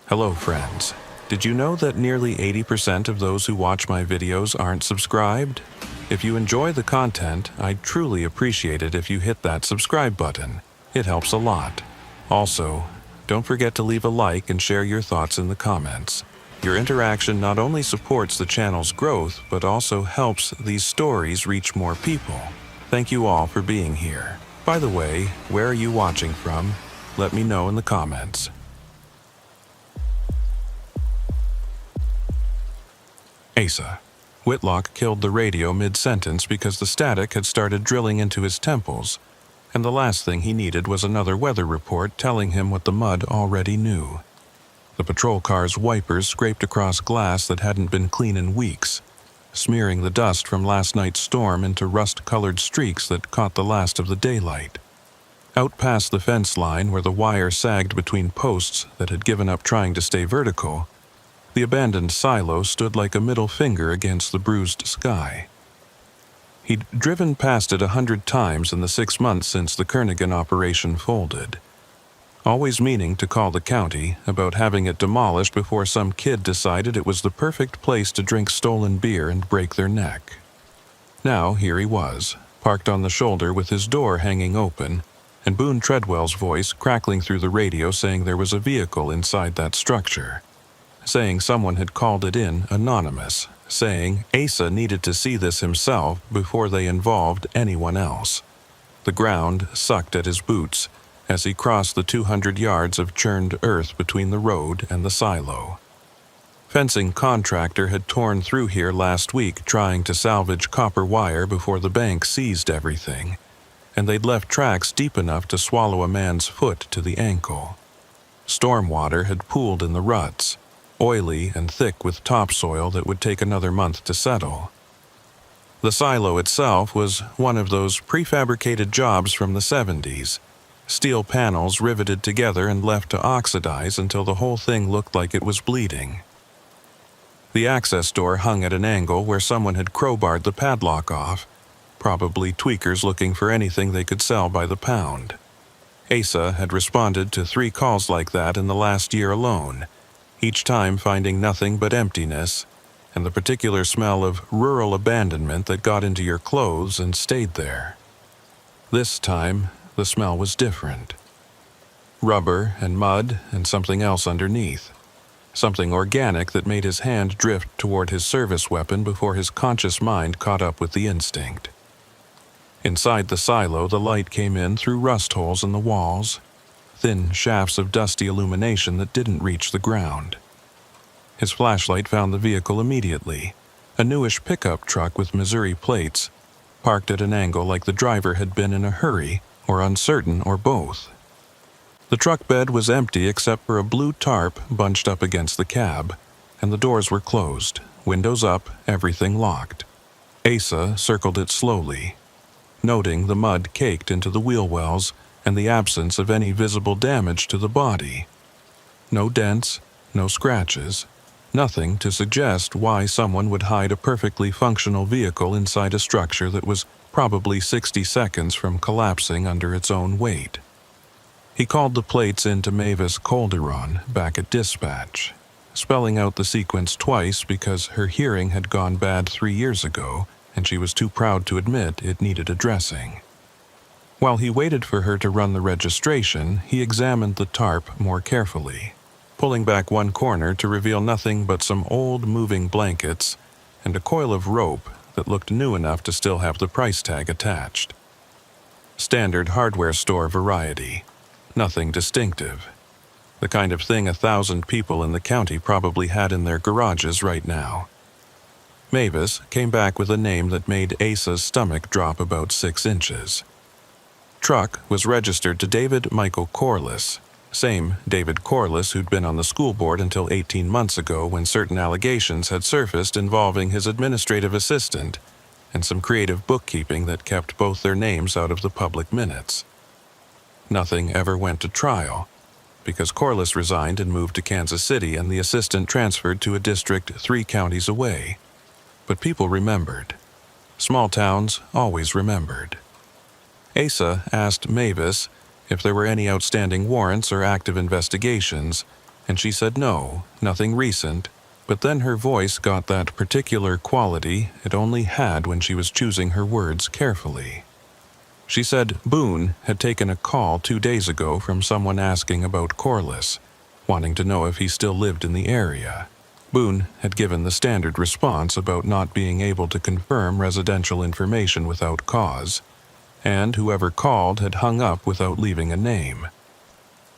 Hello friends. Did you know that nearly 80% of those who watch my videos aren't subscribed? If you enjoy the content, I'd truly appreciate it if you hit that subscribe button. It helps a lot. Also, don't forget to leave a like and share your thoughts in the comments. Your interaction not only supports the channel's growth, but also helps these stories reach more people. Thank you all for being here. By the way, where are you watching from? Let me know in the comments. Asa. Whitlock killed the radio mid-sentence because the static had started drilling into his temples, and the last thing he needed was another weather report telling him what the mud already knew. The patrol car's wipers scraped across glass that hadn't been clean in weeks, smearing the dust from last night's storm into rust-colored streaks that caught the last of the daylight. Out past the fence line where the wire sagged between posts that had given up trying to stay vertical, the abandoned silo stood like a middle finger against the bruised sky. He'd driven past it 100 times in the 6 months since the Kernighan operation folded, always meaning to call the county about having it demolished before some kid decided it was the perfect place to drink stolen beer and break their neck. Now here he was, parked on the shoulder with his door hanging open, and Boone Treadwell's voice crackling through the radio saying there was a vehicle inside that structure. Saying someone had called it in anonymous, saying Asa needed to see this himself before they involved anyone else. The ground sucked at his boots as he crossed the 200 yards of churned earth between the road and the silo. Fencing contractor had torn through here last week trying to salvage copper wire before the bank seized everything, and they'd left tracks deep enough to swallow a man's foot to the ankle. Storm water had pooled in the ruts, oily and thick with topsoil that would take another month to settle. The silo itself was one of those prefabricated jobs from the 70s, steel panels riveted together and left to oxidize until the whole thing looked like it was bleeding. The access door hung at an angle where someone had crowbarred the padlock off, probably tweakers looking for anything they could sell by the pound. Asa had responded to 3 calls like that in the last year alone, each time finding nothing but emptiness and the particular smell of rural abandonment that got into your clothes and stayed there. This time, the smell was different. Rubber and mud and something else underneath. Something organic that made his hand drift toward his service weapon before his conscious mind caught up with the instinct. Inside the silo, the light came in through rust holes in the walls, thin shafts of dusty illumination that didn't reach the ground. His flashlight found the vehicle immediately, a newish pickup truck with Missouri plates, parked at an angle like the driver had been in a hurry or uncertain or both. The truck bed was empty except for a blue tarp bunched up against the cab, and the doors were closed, windows up, everything locked. Asa circled it slowly, noting the mud caked into the wheel wells and the absence of any visible damage to the body. No dents, no scratches, nothing to suggest why someone would hide a perfectly functional vehicle inside a structure that was probably 60 seconds from collapsing under its own weight. He called the plates into Mavis Calderon back at dispatch, spelling out the sequence twice because her hearing had gone bad 3 years ago and she was too proud to admit it needed addressing. While he waited for her to run the registration, he examined the tarp more carefully, pulling back one corner to reveal nothing but some old moving blankets and a coil of rope that looked new enough to still have the price tag attached. Standard hardware store variety, nothing distinctive. The kind of thing 1,000 people in the county probably had in their garages right now. Mavis came back with a name that made Asa's stomach drop about 6 inches. Truck was registered to David Michael Corliss, same David Corliss who'd been on the school board until 18 months ago when certain allegations had surfaced involving his administrative assistant and some creative bookkeeping that kept both their names out of the public minutes. Nothing ever went to trial, because Corliss resigned and moved to Kansas City and the assistant transferred to a district 3 counties away. But people remembered. Small towns always remembered. Asa asked Mavis if there were any outstanding warrants or active investigations, and she said no, nothing recent, but then her voice got that particular quality it only had when she was choosing her words carefully. She said Boone had taken a call 2 days ago from someone asking about Corliss, wanting to know if he still lived in the area. Boone had given the standard response about not being able to confirm residential information without cause, and whoever called had hung up without leaving a name.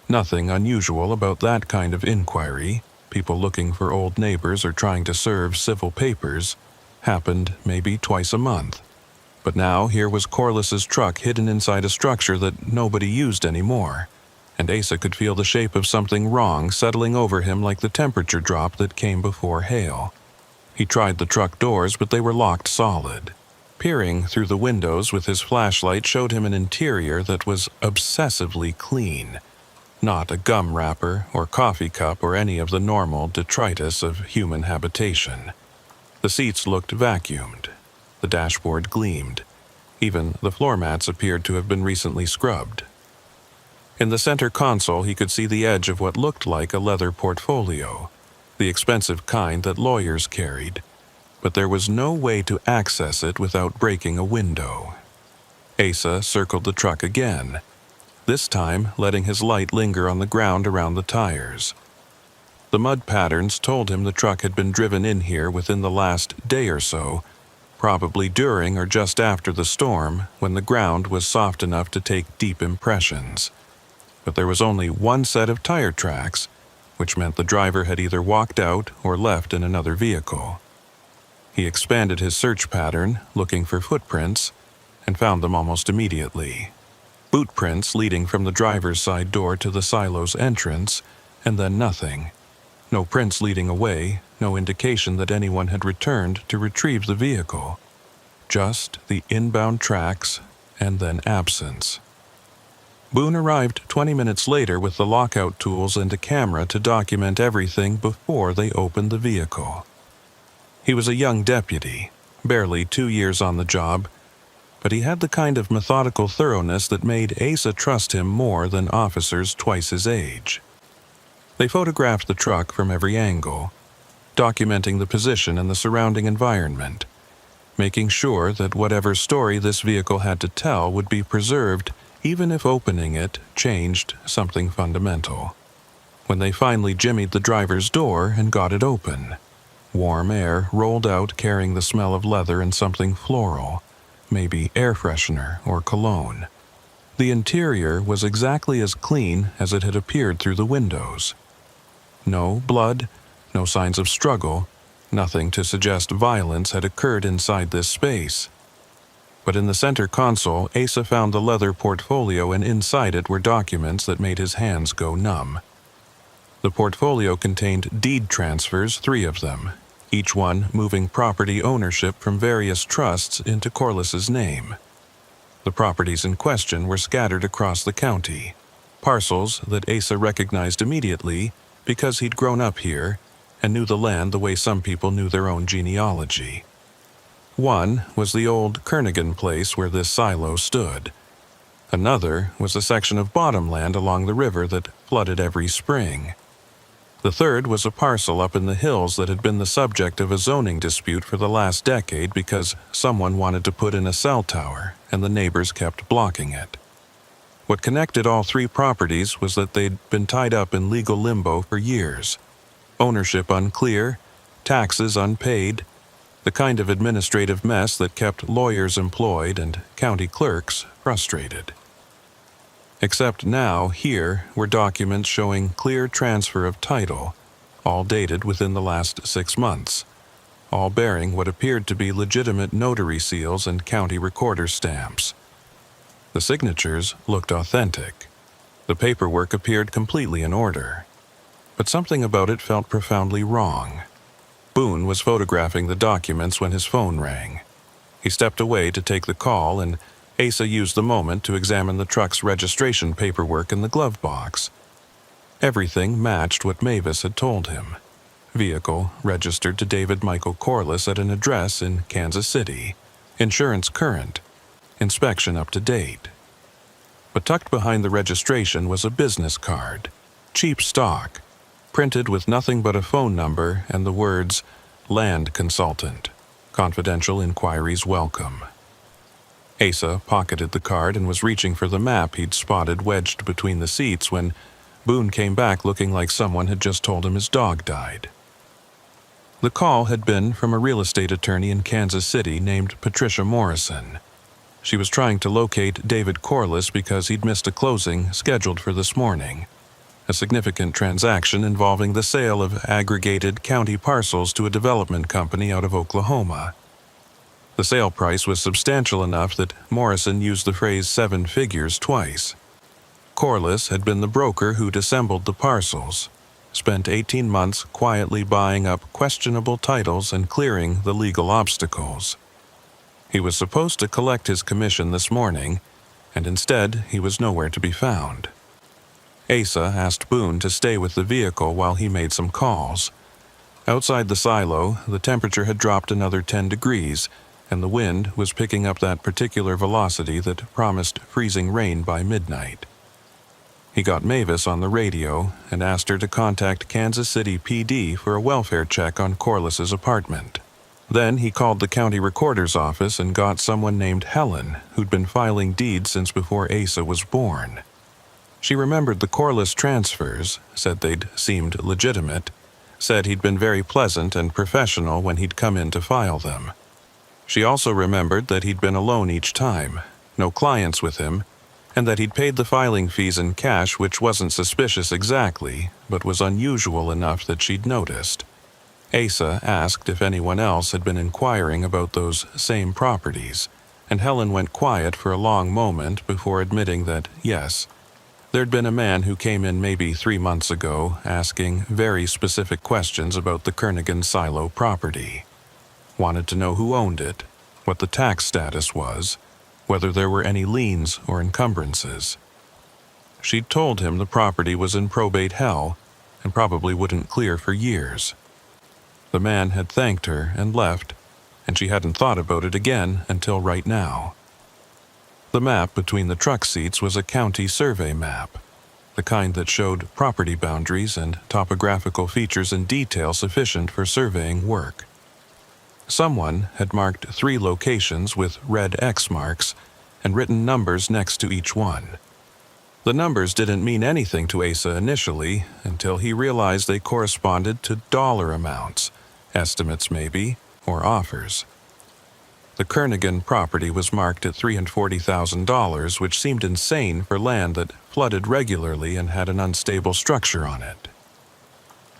Nothing unusual about that kind of inquiry. People looking for old neighbors or trying to serve civil papers happened maybe twice a month. But now here was Corliss's truck hidden inside a structure that nobody used anymore, and Asa could feel the shape of something wrong settling over him like the temperature drop that came before hail. He tried the truck doors, but they were locked solid. Peering through the windows with his flashlight showed him an interior that was obsessively clean. Not a gum wrapper or coffee cup or any of the normal detritus of human habitation. The seats looked vacuumed. The dashboard gleamed. Even the floor mats appeared to have been recently scrubbed. In the center console, he could see the edge of what looked like a leather portfolio, the expensive kind that lawyers carried, but there was no way to access it without breaking a window. Asa circled the truck again, this time letting his light linger on the ground around the tires. The mud patterns told him the truck had been driven in here within the last day or so, probably during or just after the storm, when the ground was soft enough to take deep impressions. But there was only one set of tire tracks, which meant the driver had either walked out or left in another vehicle. He expanded his search pattern, looking for footprints, and found them almost immediately. Boot prints leading from the driver's side door to the silo's entrance, and then nothing. No prints leading away, no indication that anyone had returned to retrieve the vehicle. Just the inbound tracks and then absence. Boone arrived 20 minutes later with the lockout tools and a camera to document everything before they opened the vehicle. He was a young deputy, barely 2 years on the job, but he had the kind of methodical thoroughness that made Asa trust him more than officers twice his age. They photographed the truck from every angle, documenting the position and the surrounding environment, making sure that whatever story this vehicle had to tell would be preserved even if opening it changed something fundamental. When they finally jimmied the driver's door and got it open, warm air rolled out carrying the smell of leather and something floral, maybe air freshener or cologne. The interior was exactly as clean as it had appeared through the windows. No blood, no signs of struggle, nothing to suggest violence had occurred inside this space. But in the center console, Asa found the leather portfolio, and inside it were documents that made his hands go numb. The portfolio contained deed transfers, 3 of them, each one moving property ownership from various trusts into Corliss's name. The properties in question were scattered across the county, parcels that Asa recognized immediately because he'd grown up here and knew the land the way some people knew their own genealogy. One was the old Kernigan place where this silo stood. Another was a section of bottomland along the river that flooded every spring. The third was a parcel up in the hills that had been the subject of a zoning dispute for the last decade because someone wanted to put in a cell tower and the neighbors kept blocking it. What connected all 3 properties was that they'd been tied up in legal limbo for years. Ownership unclear, taxes unpaid, the kind of administrative mess that kept lawyers employed and county clerks frustrated. Except now, here were documents showing clear transfer of title, all dated within the last 6 months, all bearing what appeared to be legitimate notary seals and county recorder stamps. The signatures looked authentic. The paperwork appeared completely in order. But something about it felt profoundly wrong. Boone was photographing the documents when his phone rang. He stepped away to take the call, and Asa used the moment to examine the truck's registration paperwork in the glove box. Everything matched what Mavis had told him. Vehicle registered to David Michael Corliss at an address in Kansas City. Insurance current. Inspection up to date. But tucked behind the registration was a business card. Cheap stock. printed with nothing but a phone number and the words, "Land Consultant. Confidential inquiries welcome." Asa pocketed the card and was reaching for the map he'd spotted wedged between the seats when Boone came back looking like someone had just told him his dog died. The call had been from a real estate attorney in Kansas City named Patricia Morrison. She was trying to locate David Corliss because he'd missed a closing scheduled for this morning, a significant transaction involving the sale of aggregated county parcels to a development company out of Oklahoma. The sale price was substantial enough that Morrison used the phrase 7 figures twice. Corliss had been the broker who'd assembled the parcels, spent 18 months quietly buying up questionable titles and clearing the legal obstacles. He was supposed to collect his commission this morning, and instead he was nowhere to be found. Asa asked Boone to stay with the vehicle while he made some calls. Outside the silo, the temperature had dropped another 10 degrees, and the wind was picking up that particular velocity that promised freezing rain by midnight. He got Mavis on the radio and asked her to contact Kansas City PD for a welfare check on Corliss's apartment. Then he called the county recorder's office and got someone named Helen, who'd been filing deeds since before Asa was born. She remembered the Corliss transfers, said they'd seemed legitimate, said he'd been very pleasant and professional when he'd come in to file them. She also remembered that he'd been alone each time, no clients with him, and that he'd paid the filing fees in cash, which wasn't suspicious exactly, but was unusual enough that she'd noticed. Asa asked if anyone else had been inquiring about those same properties, and Helen went quiet for a long moment before admitting that, yes, there'd been a man who came in maybe 3 months ago asking very specific questions about the Kernighan silo property. Wanted to know who owned it, what the tax status was, whether there were any liens or encumbrances. She'd told him the property was in probate hell and probably wouldn't clear for years. The man had thanked her and left, and she hadn't thought about it again until right now. The map between the truck seats was a county survey map, the kind that showed property boundaries and topographical features in detail sufficient for surveying work. Someone had marked 3 locations with red X marks and written numbers next to each one. The numbers didn't mean anything to Asa initially until he realized they corresponded to dollar amounts, estimates maybe, or offers. The Kernighan property was marked at $340,000, which seemed insane for land that flooded regularly and had an unstable structure on it.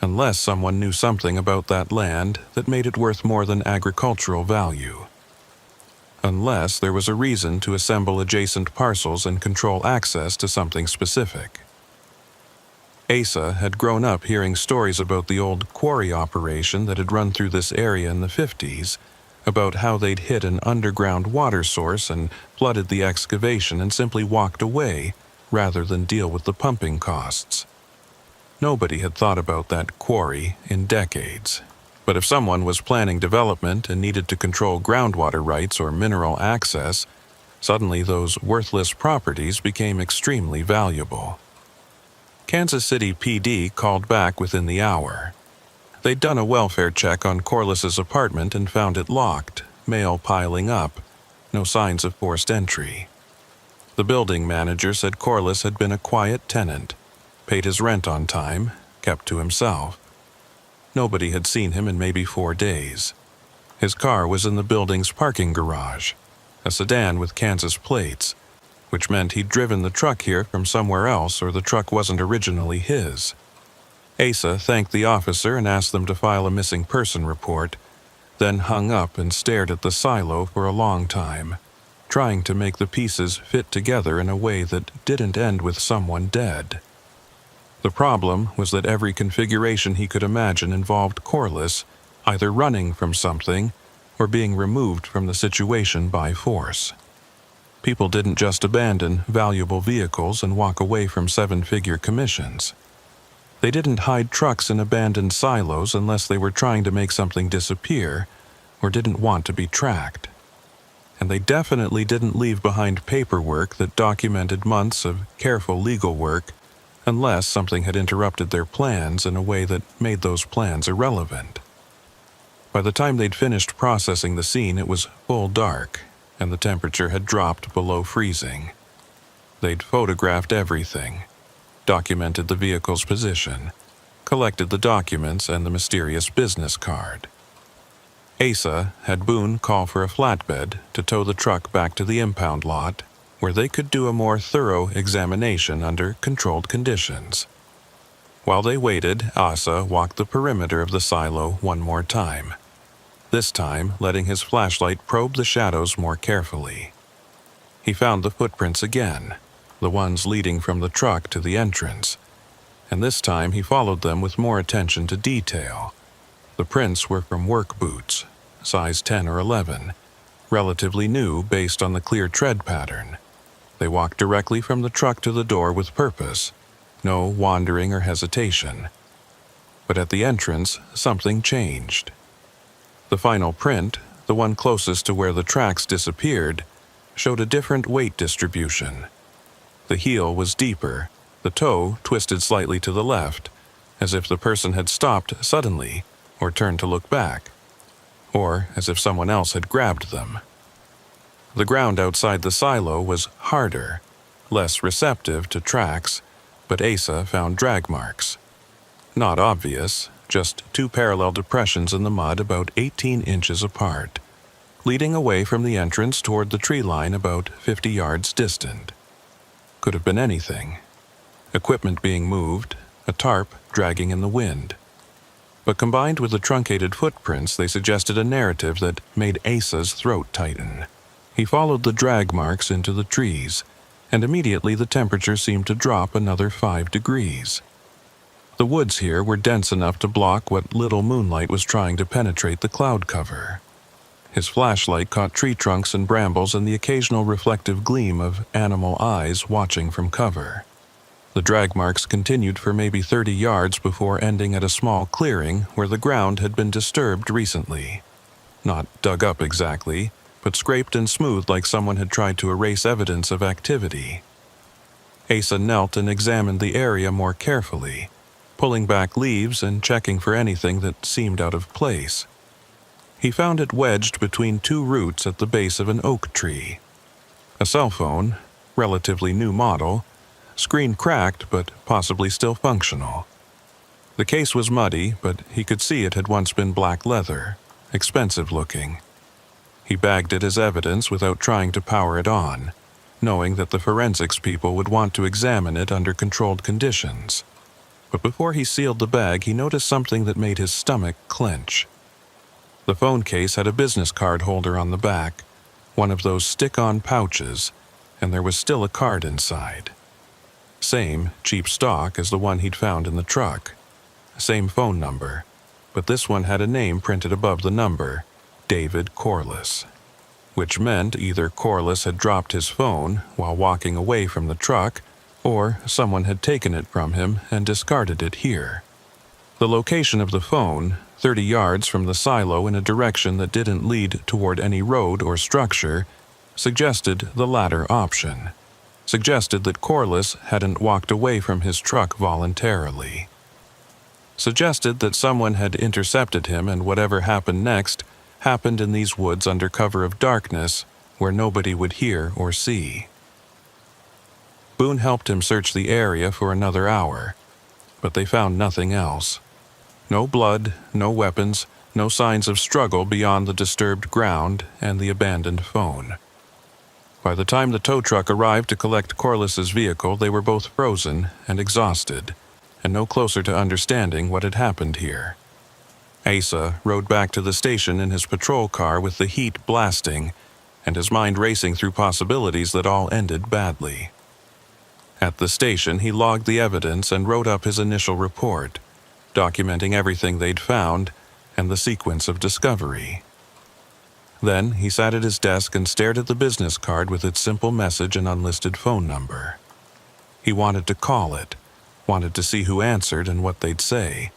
Unless someone knew something about that land that made it worth more than agricultural value. Unless there was a reason to assemble adjacent parcels and control access to something specific. Asa had grown up hearing stories about the old quarry operation that had run through this area in the 50s, about how they'd hit an underground water source and flooded the excavation and simply walked away rather than deal with the pumping costs. Nobody had thought about that quarry in decades. But if someone was planning development and needed to control groundwater rights or mineral access, suddenly those worthless properties became extremely valuable. Kansas City PD called back within the hour. They'd done a welfare check on Corliss's apartment and found it locked, mail piling up, no signs of forced entry. The building manager said Corliss had been a quiet tenant, paid his rent on time, kept to himself. Nobody had seen him in maybe 4 days. His car was in the building's parking garage, a sedan with Kansas plates, which meant he'd driven the truck here from somewhere else or the truck wasn't originally his. Asa thanked the officer and asked them to file a missing person report, then hung up and stared at the silo for a long time, trying to make the pieces fit together in a way that didn't end with someone dead. The problem was that every configuration he could imagine involved Corliss either running from something or being removed from the situation by force. People didn't just abandon valuable vehicles and walk away from 7-figure commissions. They didn't hide trucks in abandoned silos unless they were trying to make something disappear or didn't want to be tracked. And they definitely didn't leave behind paperwork that documented months of careful legal work unless something had interrupted their plans in a way that made those plans irrelevant. By the time they'd finished processing the scene, it was full dark, and the temperature had dropped below freezing. They'd photographed everything, documented the vehicle's position, collected the documents and the mysterious business card. Asa had Boone call for a flatbed to tow the truck back to the impound lot, where they could do a more thorough examination under controlled conditions. While they waited, Asa walked the perimeter of the silo one more time, this time letting his flashlight probe the shadows more carefully. He found the footprints again, the ones leading from the truck to the entrance, and this time he followed them with more attention to detail. The prints were from work boots, size 10 or 11, relatively new based on the clear tread pattern. They walked directly from the truck to the door with purpose, no wandering or hesitation. But at the entrance, something changed. The final print, the one closest to where the tracks disappeared, showed a different weight distribution. The heel was deeper, the toe twisted slightly to the left, as if the person had stopped suddenly or turned to look back, or as if someone else had grabbed them. The ground outside the silo was harder, less receptive to tracks, but Asa found drag marks. Not obvious, just 2 parallel depressions in the mud about 18 inches apart, leading away from the entrance toward the tree line about 50 yards distant. Could have been anything. Equipment being moved, a tarp dragging in the wind. But combined with the truncated footprints, they suggested a narrative that made Asa's throat tighten. He followed the drag marks into the trees, and immediately the temperature seemed to drop another 5 degrees. The woods here were dense enough to block what little moonlight was trying to penetrate the cloud cover. His flashlight caught tree trunks and brambles and the occasional reflective gleam of animal eyes watching from cover. The drag marks continued for maybe 30 yards before ending at a small clearing where the ground had been disturbed recently. Not dug up exactly, but scraped and smoothed like someone had tried to erase evidence of activity. Asa knelt and examined the area more carefully, pulling back leaves and checking for anything that seemed out of place. He found it wedged between 2 roots at the base of an oak tree. A cell phone, relatively new model, screen cracked but possibly still functional. The case was muddy, but he could see it had once been black leather, expensive looking. He bagged it as evidence without trying to power it on, knowing that the forensics people would want to examine it under controlled conditions. But before he sealed the bag, he noticed something that made his stomach clench. The phone case had a business card holder on the back, one of those stick-on pouches, and there was still a card inside. Same cheap stock as the one he'd found in the truck. Same phone number, but this one had a name printed above the number, David Corliss, which meant either Corliss had dropped his phone while walking away from the truck, or someone had taken it from him and discarded it here. The location of the phone, 30 yards from the silo in a direction that didn't lead toward any road or structure, suggested the latter option. Suggested that Corliss hadn't walked away from his truck voluntarily. Suggested that someone had intercepted him and whatever happened next happened in these woods under cover of darkness where nobody would hear or see. Boone helped him search the area for another hour, but they found nothing else. No blood, no weapons, no signs of struggle beyond the disturbed ground and the abandoned phone. By the time the tow truck arrived to collect Corliss's vehicle, they were both frozen and exhausted, and no closer to understanding what had happened here. Asa rode back to the station in his patrol car with the heat blasting and his mind racing through possibilities that all ended badly. At the station, he logged the evidence and wrote up his initial report, documenting everything they'd found and the sequence of discovery. Then he sat at his desk and stared at the business card with its simple message and unlisted phone number. He wanted to call it, wanted to see who answered and what they'd say,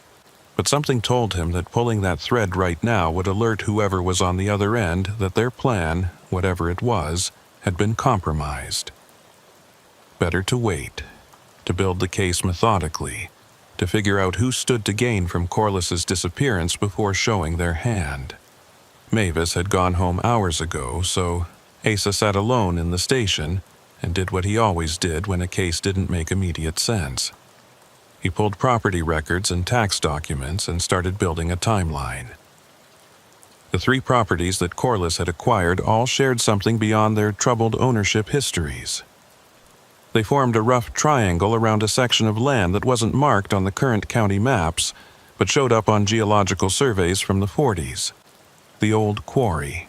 but something told him that pulling that thread right now would alert whoever was on the other end that their plan, whatever it was, had been compromised. Better to wait. to build the case methodically, to figure out who stood to gain from Corliss's disappearance before showing their hand. Mavis had gone home hours ago, so Asa sat alone in the station and did what he always did when a case didn't make immediate sense. He pulled property records and tax documents and started building a timeline. The 3 properties that Corliss had acquired all shared something beyond their troubled ownership histories. They formed a rough triangle around a section of land that wasn't marked on the current county maps, but showed up on geological surveys from the 40s. The old quarry.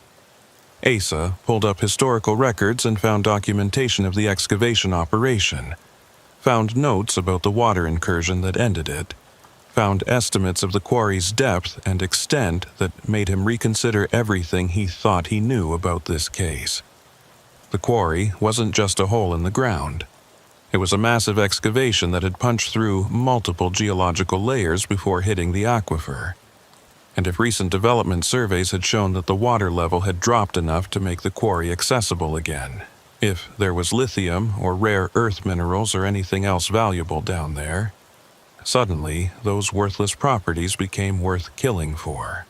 Asa pulled up historical records and found documentation of the excavation operation, found notes about the water incursion that ended it, found estimates of the quarry's depth and extent that made him reconsider everything he thought he knew about this case. The quarry wasn't just a hole in the ground. It was a massive excavation that had punched through multiple geological layers before hitting the aquifer. And if recent development surveys had shown that the water level had dropped enough to make the quarry accessible again, if there was lithium or rare earth minerals or anything else valuable down there, suddenly those worthless properties became worth killing for.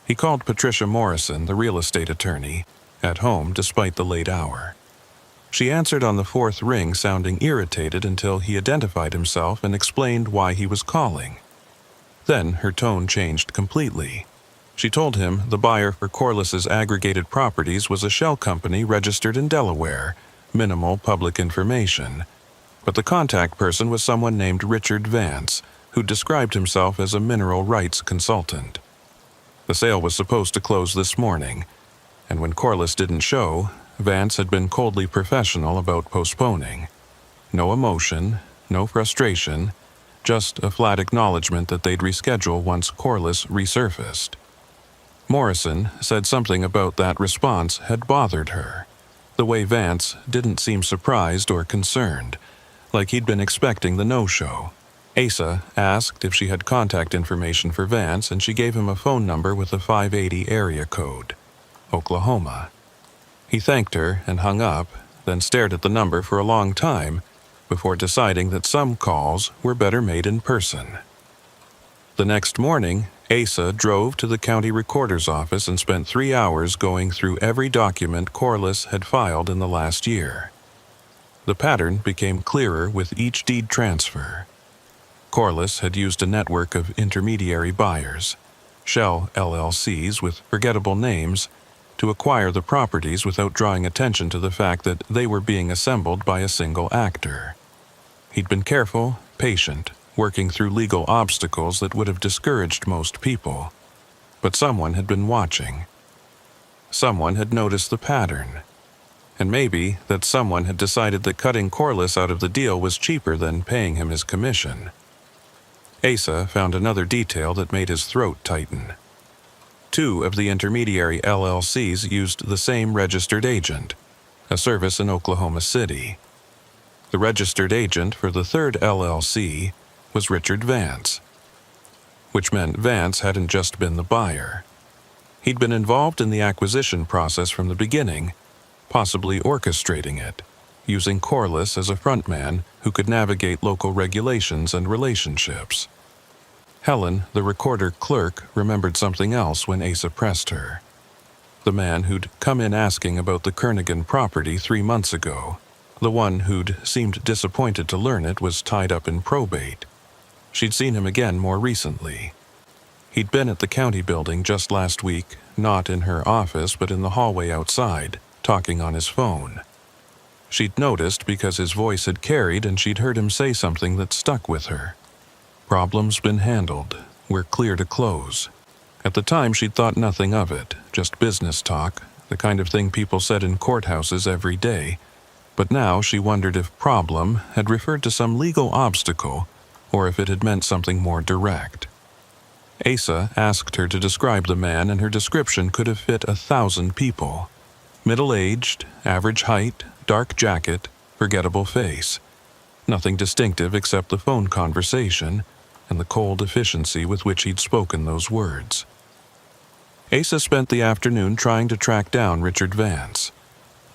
He called Patricia Morrison, the real estate attorney, at home despite the late hour. She answered on the 4th ring, sounding irritated until he identified himself and explained why he was calling. Then her tone changed completely. She told him the buyer for Corliss's aggregated properties was a shell company registered in Delaware, minimal public information. But the contact person was someone named Richard Vance, who described himself as a mineral rights consultant. The sale was supposed to close this morning, and when Corliss didn't show, Vance had been coldly professional about postponing. No emotion, no frustration, just a flat acknowledgement that they'd reschedule once Corliss resurfaced. Morrison said something about that response had bothered her. The way Vance didn't seem surprised or concerned, like he'd been expecting the no-show. Asa asked if she had contact information for Vance, and she gave him a phone number with a 580 area code, Oklahoma. He thanked her and hung up, then stared at the number for a long time before deciding that some calls were better made in person. The next morning, Asa drove to the county recorder's office and spent 3 hours going through every document Corliss had filed in the last year. The pattern became clearer with each deed transfer. Corliss had used a network of intermediary buyers, shell LLCs with forgettable names, to acquire the properties without drawing attention to the fact that they were being assembled by a single actor. He'd been careful, patient, working through legal obstacles that would have discouraged most people. But someone had been watching. Someone had noticed the pattern. And maybe that someone had decided that cutting Corliss out of the deal was cheaper than paying him his commission. Asa found another detail that made his throat tighten. 2 of the intermediary LLCs used the same registered agent, a service in Oklahoma City. The registered agent for the 3rd LLC was Richard Vance, which meant Vance hadn't just been the buyer. He'd been involved in the acquisition process from the beginning, possibly orchestrating it, using Corliss as a frontman who could navigate local regulations and relationships. Helen, the recorder clerk, remembered something else when Asa pressed her. The man who'd come in asking about the Kernigan property 3 months ago, the one who'd seemed disappointed to learn it was tied up in probate. She'd seen him again more recently. He'd been at the county building just last week, not in her office but in the hallway outside, talking on his phone. She'd noticed because his voice had carried and she'd heard him say something that stuck with her. Problem's been handled. We're clear to close. At the time, she'd thought nothing of it, just business talk, the kind of thing people said in courthouses every day. But now she wondered if problem had referred to some legal obstacle or if it had meant something more direct. Asa asked her to describe the man, and her description could have fit 1,000 people. Middle-aged, average height, dark jacket, forgettable face. Nothing distinctive except the phone conversation and the cold efficiency with which he'd spoken those words. Asa spent the afternoon trying to track down Richard Vance.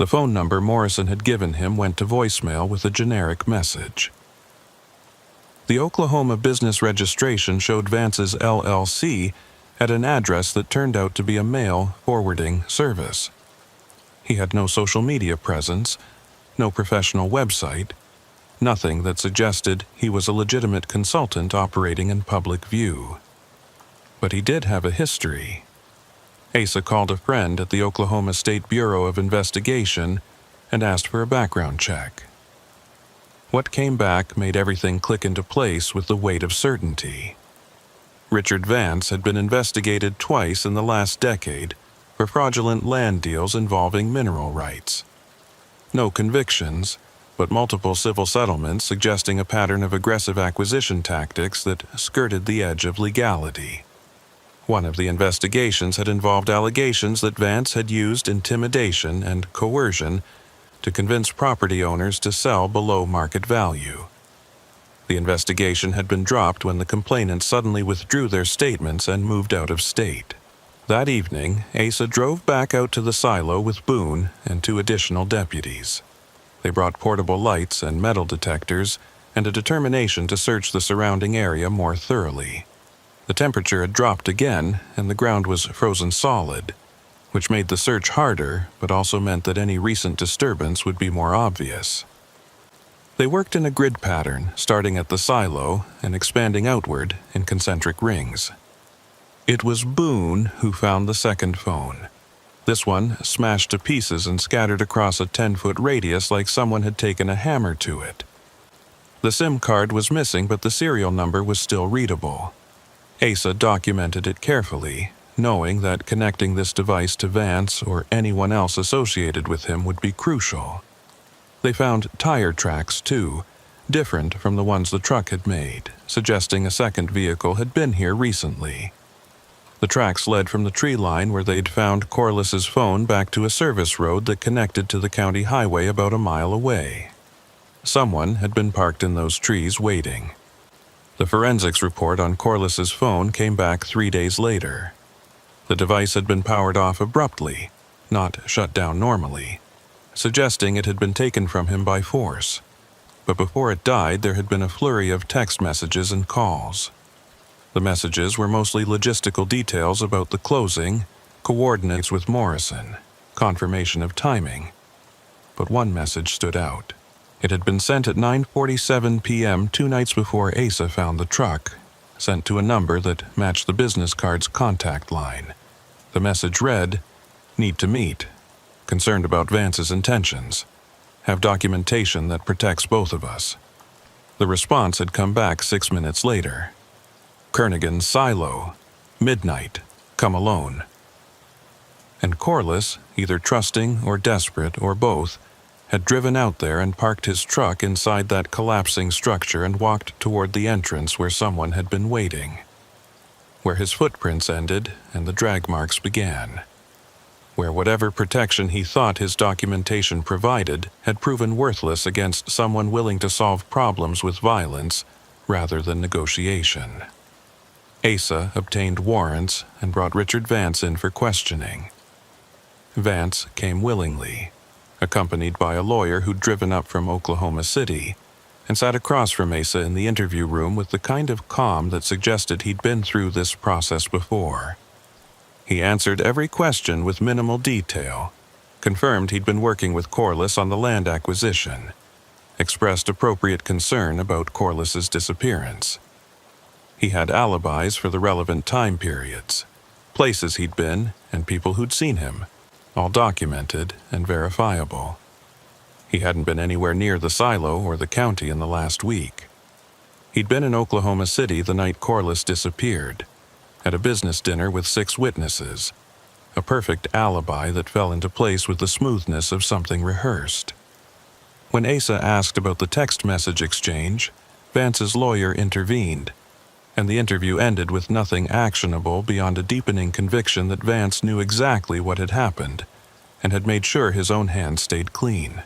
The phone number Morrison had given him went to voicemail with a generic message. The Oklahoma business registration showed Vance's LLC at an address that turned out to be a mail forwarding service. He had no social media presence, no professional website, nothing that suggested he was a legitimate consultant operating in public view. But he did have a history. Asa called a friend at the Oklahoma State Bureau of Investigation and asked for a background check. What came back made everything click into place with the weight of certainty. Richard Vance had been investigated twice in the last decade for fraudulent land deals involving mineral rights. No convictions, but multiple civil settlements suggesting a pattern of aggressive acquisition tactics that skirted the edge of legality. One of the investigations had involved allegations that Vance had used intimidation and coercion to convince property owners to sell below market value. The investigation had been dropped when the complainants suddenly withdrew their statements and moved out of state. That evening, Asa drove back out to the silo with Boone and 2 additional deputies. They brought portable lights and metal detectors and a determination to search the surrounding area more thoroughly. The temperature had dropped again, and the ground was frozen solid, which made the search harder, but also meant that any recent disturbance would be more obvious. They worked in a grid pattern, starting at the silo and expanding outward in concentric rings. It was Boone who found the second phone. This one smashed to pieces and scattered across a 10-foot radius like someone had taken a hammer to it. The SIM card was missing, but the serial number was still readable. Asa documented it carefully, knowing that connecting this device to Vance or anyone else associated with him would be crucial. They found tire tracks, too, different from the ones the truck had made, suggesting a second vehicle had been here recently. The tracks led from the tree line where they'd found Corliss's phone back to a service road that connected to the county highway about a mile away. Someone had been parked in those trees waiting. The forensics report on Corliss's phone came back 3 days later. The device had been powered off abruptly, not shut down normally, suggesting it had been taken from him by force. But before it died, there had been a flurry of text messages and calls. The messages were mostly logistical details about the closing, coordinates with Morrison, confirmation of timing. But one message stood out. It had been sent at 9:47 p.m. 2 nights before Asa found the truck, sent to a number that matched the business card's contact line. The message read, "Need to meet. Concerned about Vance's intentions. Have documentation that protects both of us." The response had come back 6 minutes later. "Kernighan's silo. Midnight. Come alone." And Corliss, either trusting or desperate or both, had driven out there and parked his truck inside that collapsing structure and walked toward the entrance where someone had been waiting, where his footprints ended and the drag marks began, where whatever protection he thought his documentation provided had proven worthless against someone willing to solve problems with violence rather than negotiation. Asa obtained warrants and brought Richard Vance in for questioning. Vance came willingly, accompanied by a lawyer who'd driven up from Oklahoma City, and sat across from Asa in the interview room with the kind of calm that suggested he'd been through this process before. He answered every question with minimal detail, confirmed he'd been working with Corliss on the land acquisition, expressed appropriate concern about Corliss's disappearance. He had alibis for the relevant time periods, places he'd been, and people who'd seen him, all documented and verifiable. He hadn't been anywhere near the silo or the county in the last week. He'd been in Oklahoma City the night Corliss disappeared, at a business dinner with 6 witnesses, a perfect alibi that fell into place with the smoothness of something rehearsed. When Asa asked about the text message exchange, Vance's lawyer intervened, and the interview ended with nothing actionable beyond a deepening conviction that Vance knew exactly what had happened and had made sure his own hands stayed clean.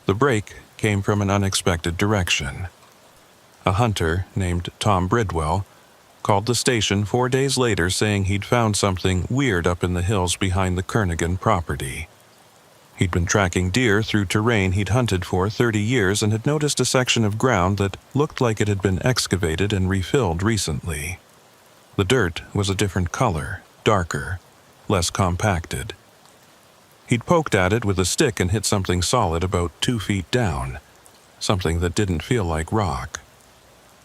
The break came from an unexpected direction. A hunter named Tom Bridwell called the station 4 days later saying he'd found something weird up in the hills behind the Kernighan property. He'd been tracking deer through terrain he'd hunted for 30 years and had noticed a section of ground that looked like it had been excavated and refilled recently. The dirt was a different color, darker, less compacted. He'd poked at it with a stick and hit something solid about 2 feet down, something that didn't feel like rock.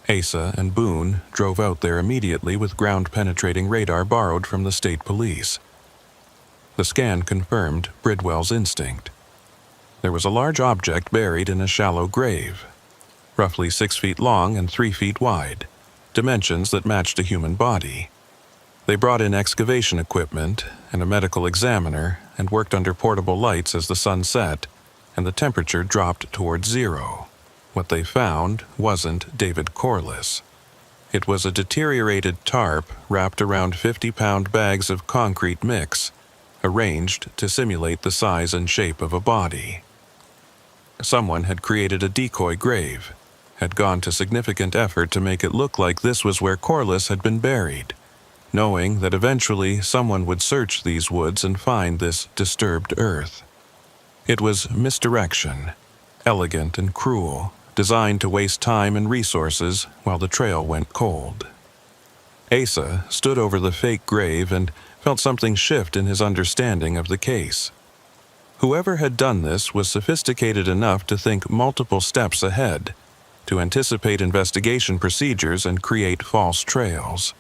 Asa and Boone drove out there immediately with ground-penetrating radar borrowed from the state police. The scan confirmed Bridwell's instinct. There was a large object buried in a shallow grave, roughly 6 feet long and 3 feet wide, dimensions that matched a human body. They brought in excavation equipment and a medical examiner and worked under portable lights as the sun set and the temperature dropped towards 0. What they found wasn't David Corliss. It was a deteriorated tarp wrapped around 50-pound bags of concrete mix, arranged to simulate the size and shape of a body. Someone had created a decoy grave, had gone to significant effort to make it look like this was where Corliss had been buried, knowing that eventually someone would search these woods and find this disturbed earth. It was misdirection, elegant and cruel, designed to waste time and resources while the trail went cold. Asa stood over the fake grave and felt something shift in his understanding of the case. Whoever had done this was sophisticated enough to think multiple steps ahead, to anticipate investigation procedures and create false trails.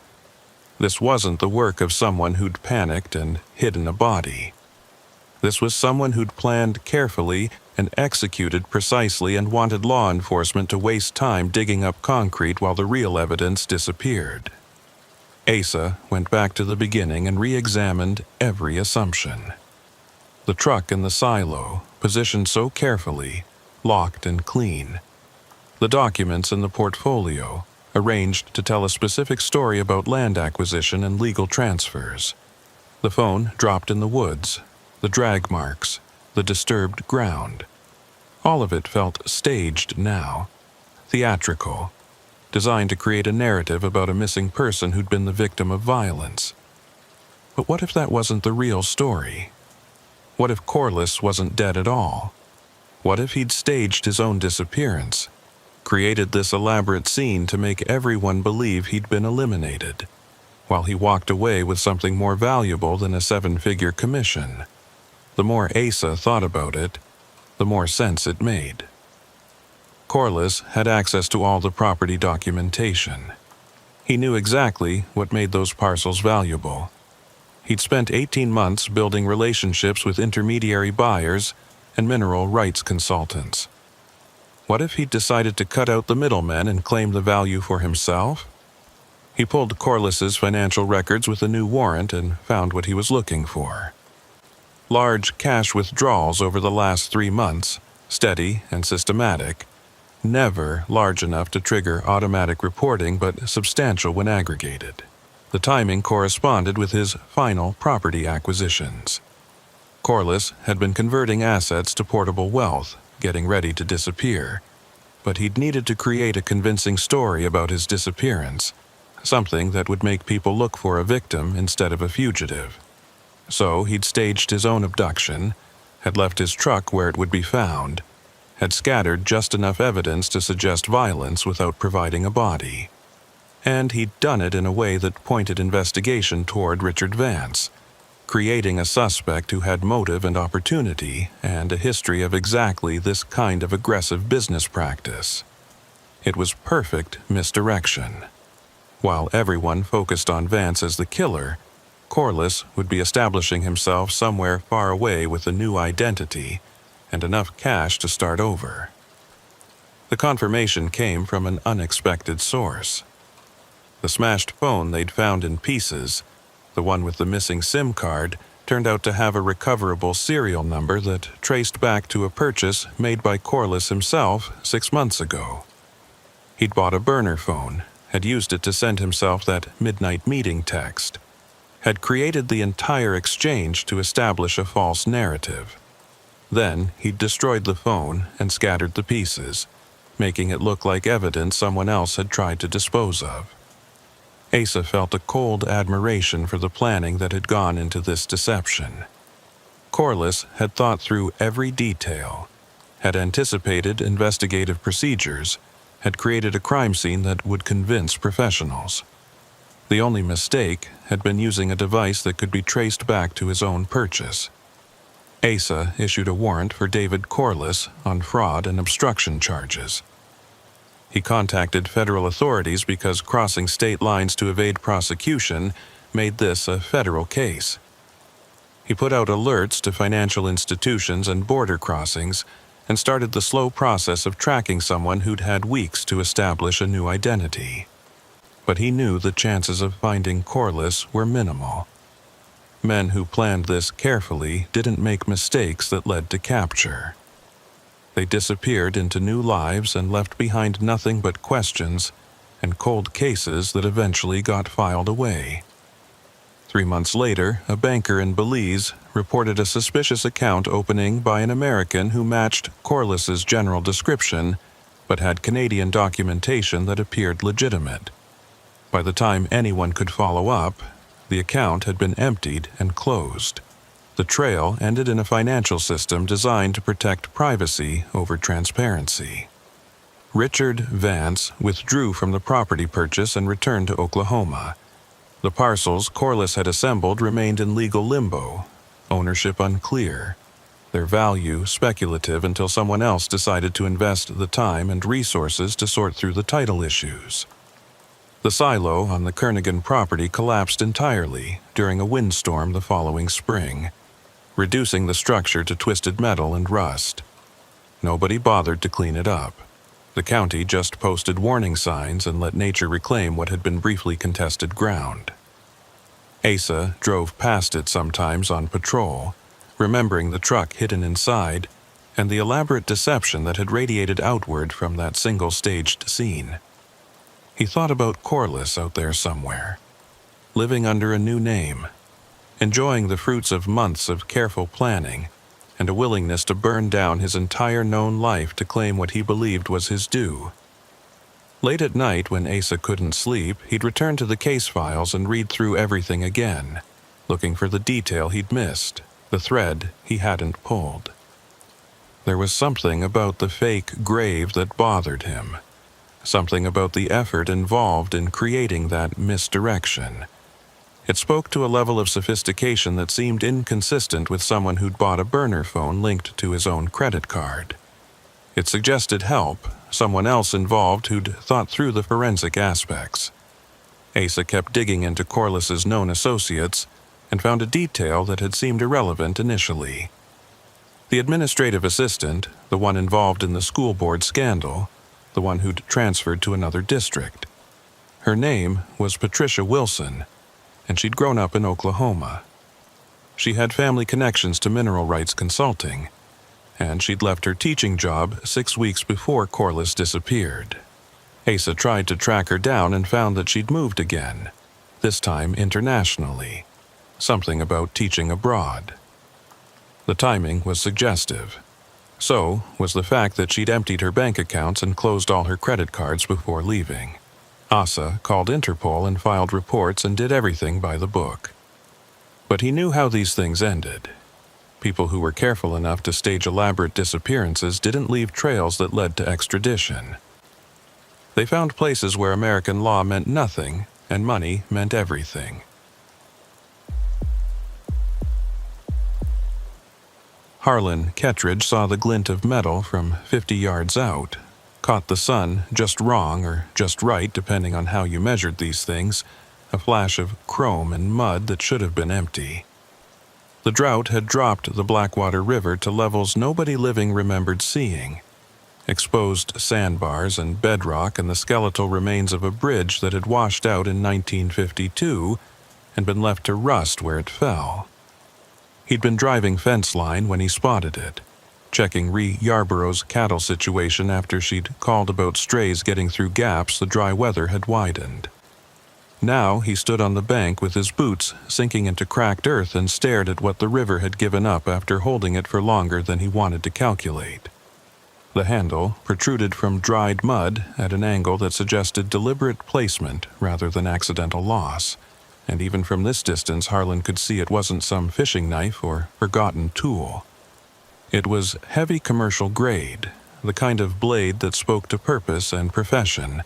This wasn't the work of someone who'd panicked and hidden a body. This was someone who'd planned carefully and executed precisely and wanted law enforcement to waste time digging up concrete while the real evidence disappeared. Asa went back to the beginning and re-examined every assumption. The truck in the silo, positioned so carefully, locked and clean. The documents in the portfolio, arranged to tell a specific story about land acquisition and legal transfers. The phone dropped in the woods, the drag marks, the disturbed ground. All of it felt staged now, theatrical, designed to create a narrative about a missing person who'd been the victim of violence. But what if that wasn't the real story? What if Corliss wasn't dead at all? What if he'd staged his own disappearance, created this elaborate scene to make everyone believe he'd been eliminated, while he walked away with something more valuable than a 7-figure commission? The more Asa thought about it, the more sense it made. Corliss had access to all the property documentation. He knew exactly what made those parcels valuable. He'd spent 18 months building relationships with intermediary buyers and mineral rights consultants. What if he'd decided to cut out the middlemen and claim the value for himself? He pulled Corliss's financial records with a new warrant and found what he was looking for. Large cash withdrawals over the last 3 months, steady and systematic, never large enough to trigger automatic reporting but substantial when aggregated. The timing corresponded with his final property acquisitions. Corliss had been converting assets to portable wealth, getting ready to disappear, but he'd needed to create a convincing story about his disappearance, something that would make people look for a victim instead of a fugitive. So he'd staged his own abduction, had left his truck where it would be found, had scattered just enough evidence to suggest violence without providing a body. And he'd done it in a way that pointed investigation toward Richard Vance, creating a suspect who had motive and opportunity and a history of exactly this kind of aggressive business practice. It was perfect misdirection. While everyone focused on Vance as the killer, Corliss would be establishing himself somewhere far away with a new identity and enough cash to start over. The confirmation came from an unexpected source. The smashed phone they'd found in pieces, the one with the missing SIM card, turned out to have a recoverable serial number that traced back to a purchase made by Corliss himself 6 months ago. He'd bought a burner phone, had used it to send himself that midnight meeting text, had created the entire exchange to establish a false narrative. Then he'd destroyed the phone and scattered the pieces, making it look like evidence someone else had tried to dispose of. Asa felt a cold admiration for the planning that had gone into this deception. Corliss had thought through every detail, had anticipated investigative procedures, had created a crime scene that would convince professionals. The only mistake had been using a device that could be traced back to his own purchase. Asa issued a warrant for David Corliss on fraud and obstruction charges. He contacted federal authorities because crossing state lines to evade prosecution made this a federal case. He put out alerts to financial institutions and border crossings and started the slow process of tracking someone who'd had weeks to establish a new identity. But he knew the chances of finding Corliss were minimal. Men who planned this carefully didn't make mistakes that led to capture. They disappeared into new lives and left behind nothing but questions and cold cases that eventually got filed away. 3 months later, a banker in Belize reported a suspicious account opening by an American who matched Corliss's general description but had Canadian documentation that appeared legitimate. By the time anyone could follow up, the account had been emptied and closed. The trail ended in a financial system designed to protect privacy over transparency. Richard Vance withdrew from the property purchase and returned to Oklahoma. The parcels Corliss had assembled remained in legal limbo, ownership unclear, their value speculative until someone else decided to invest the time and resources to sort through the title issues. The silo on the Kernighan property collapsed entirely during a windstorm the following spring, reducing the structure to twisted metal and rust. Nobody bothered to clean it up. The county just posted warning signs and let nature reclaim what had been briefly contested ground. Asa drove past it sometimes on patrol, remembering the truck hidden inside and the elaborate deception that had radiated outward from that single-staged scene. He thought about Corliss out there somewhere, living under a new name, enjoying the fruits of months of careful planning and a willingness to burn down his entire known life to claim what he believed was his due. Late at night, when Asa couldn't sleep, he'd return to the case files and read through everything again, looking for the detail he'd missed, the thread he hadn't pulled. There was something about the fake grave that bothered him, something about the effort involved in creating that misdirection. It spoke to a level of sophistication that seemed inconsistent with someone who'd bought a burner phone linked to his own credit card. It suggested help, someone else involved who'd thought through the forensic aspects. Asa kept digging into Corliss's known associates and found a detail that had seemed irrelevant initially. The administrative assistant, the one involved in the school board scandal, the one who'd transferred to another district. Her name was Patricia Wilson, and she'd grown up in Oklahoma. She had family connections to mineral rights consulting, and she'd left her teaching job 6 weeks before Corliss disappeared. Asa tried to track her down and found that she'd moved again, this time internationally, something about teaching abroad. The timing was suggestive. So was the fact that she'd emptied her bank accounts and closed all her credit cards before leaving. Asa called Interpol and filed reports and did everything by the book. But he knew how these things ended. People who were careful enough to stage elaborate disappearances didn't leave trails that led to extradition. They found places where American law meant nothing and money meant everything. Harlan Kettridge saw the glint of metal from 50 yards out, caught the sun just wrong or just right depending on how you measured these things, a flash of chrome and mud that should have been empty. The drought had dropped the Blackwater River to levels nobody living remembered seeing. Exposed sandbars and bedrock and the skeletal remains of a bridge that had washed out in 1952 and been left to rust where it fell. He'd been driving fence line when he spotted it, checking Ree Yarborough's cattle situation after she'd called about strays getting through gaps the dry weather had widened. Now he stood on the bank with his boots sinking into cracked earth and stared at what the river had given up after holding it for longer than he wanted to calculate. The handle protruded from dried mud at an angle that suggested deliberate placement rather than accidental loss, and even from this distance Harlan could see it wasn't some fishing knife or forgotten tool. It was heavy commercial grade, the kind of blade that spoke to purpose and profession,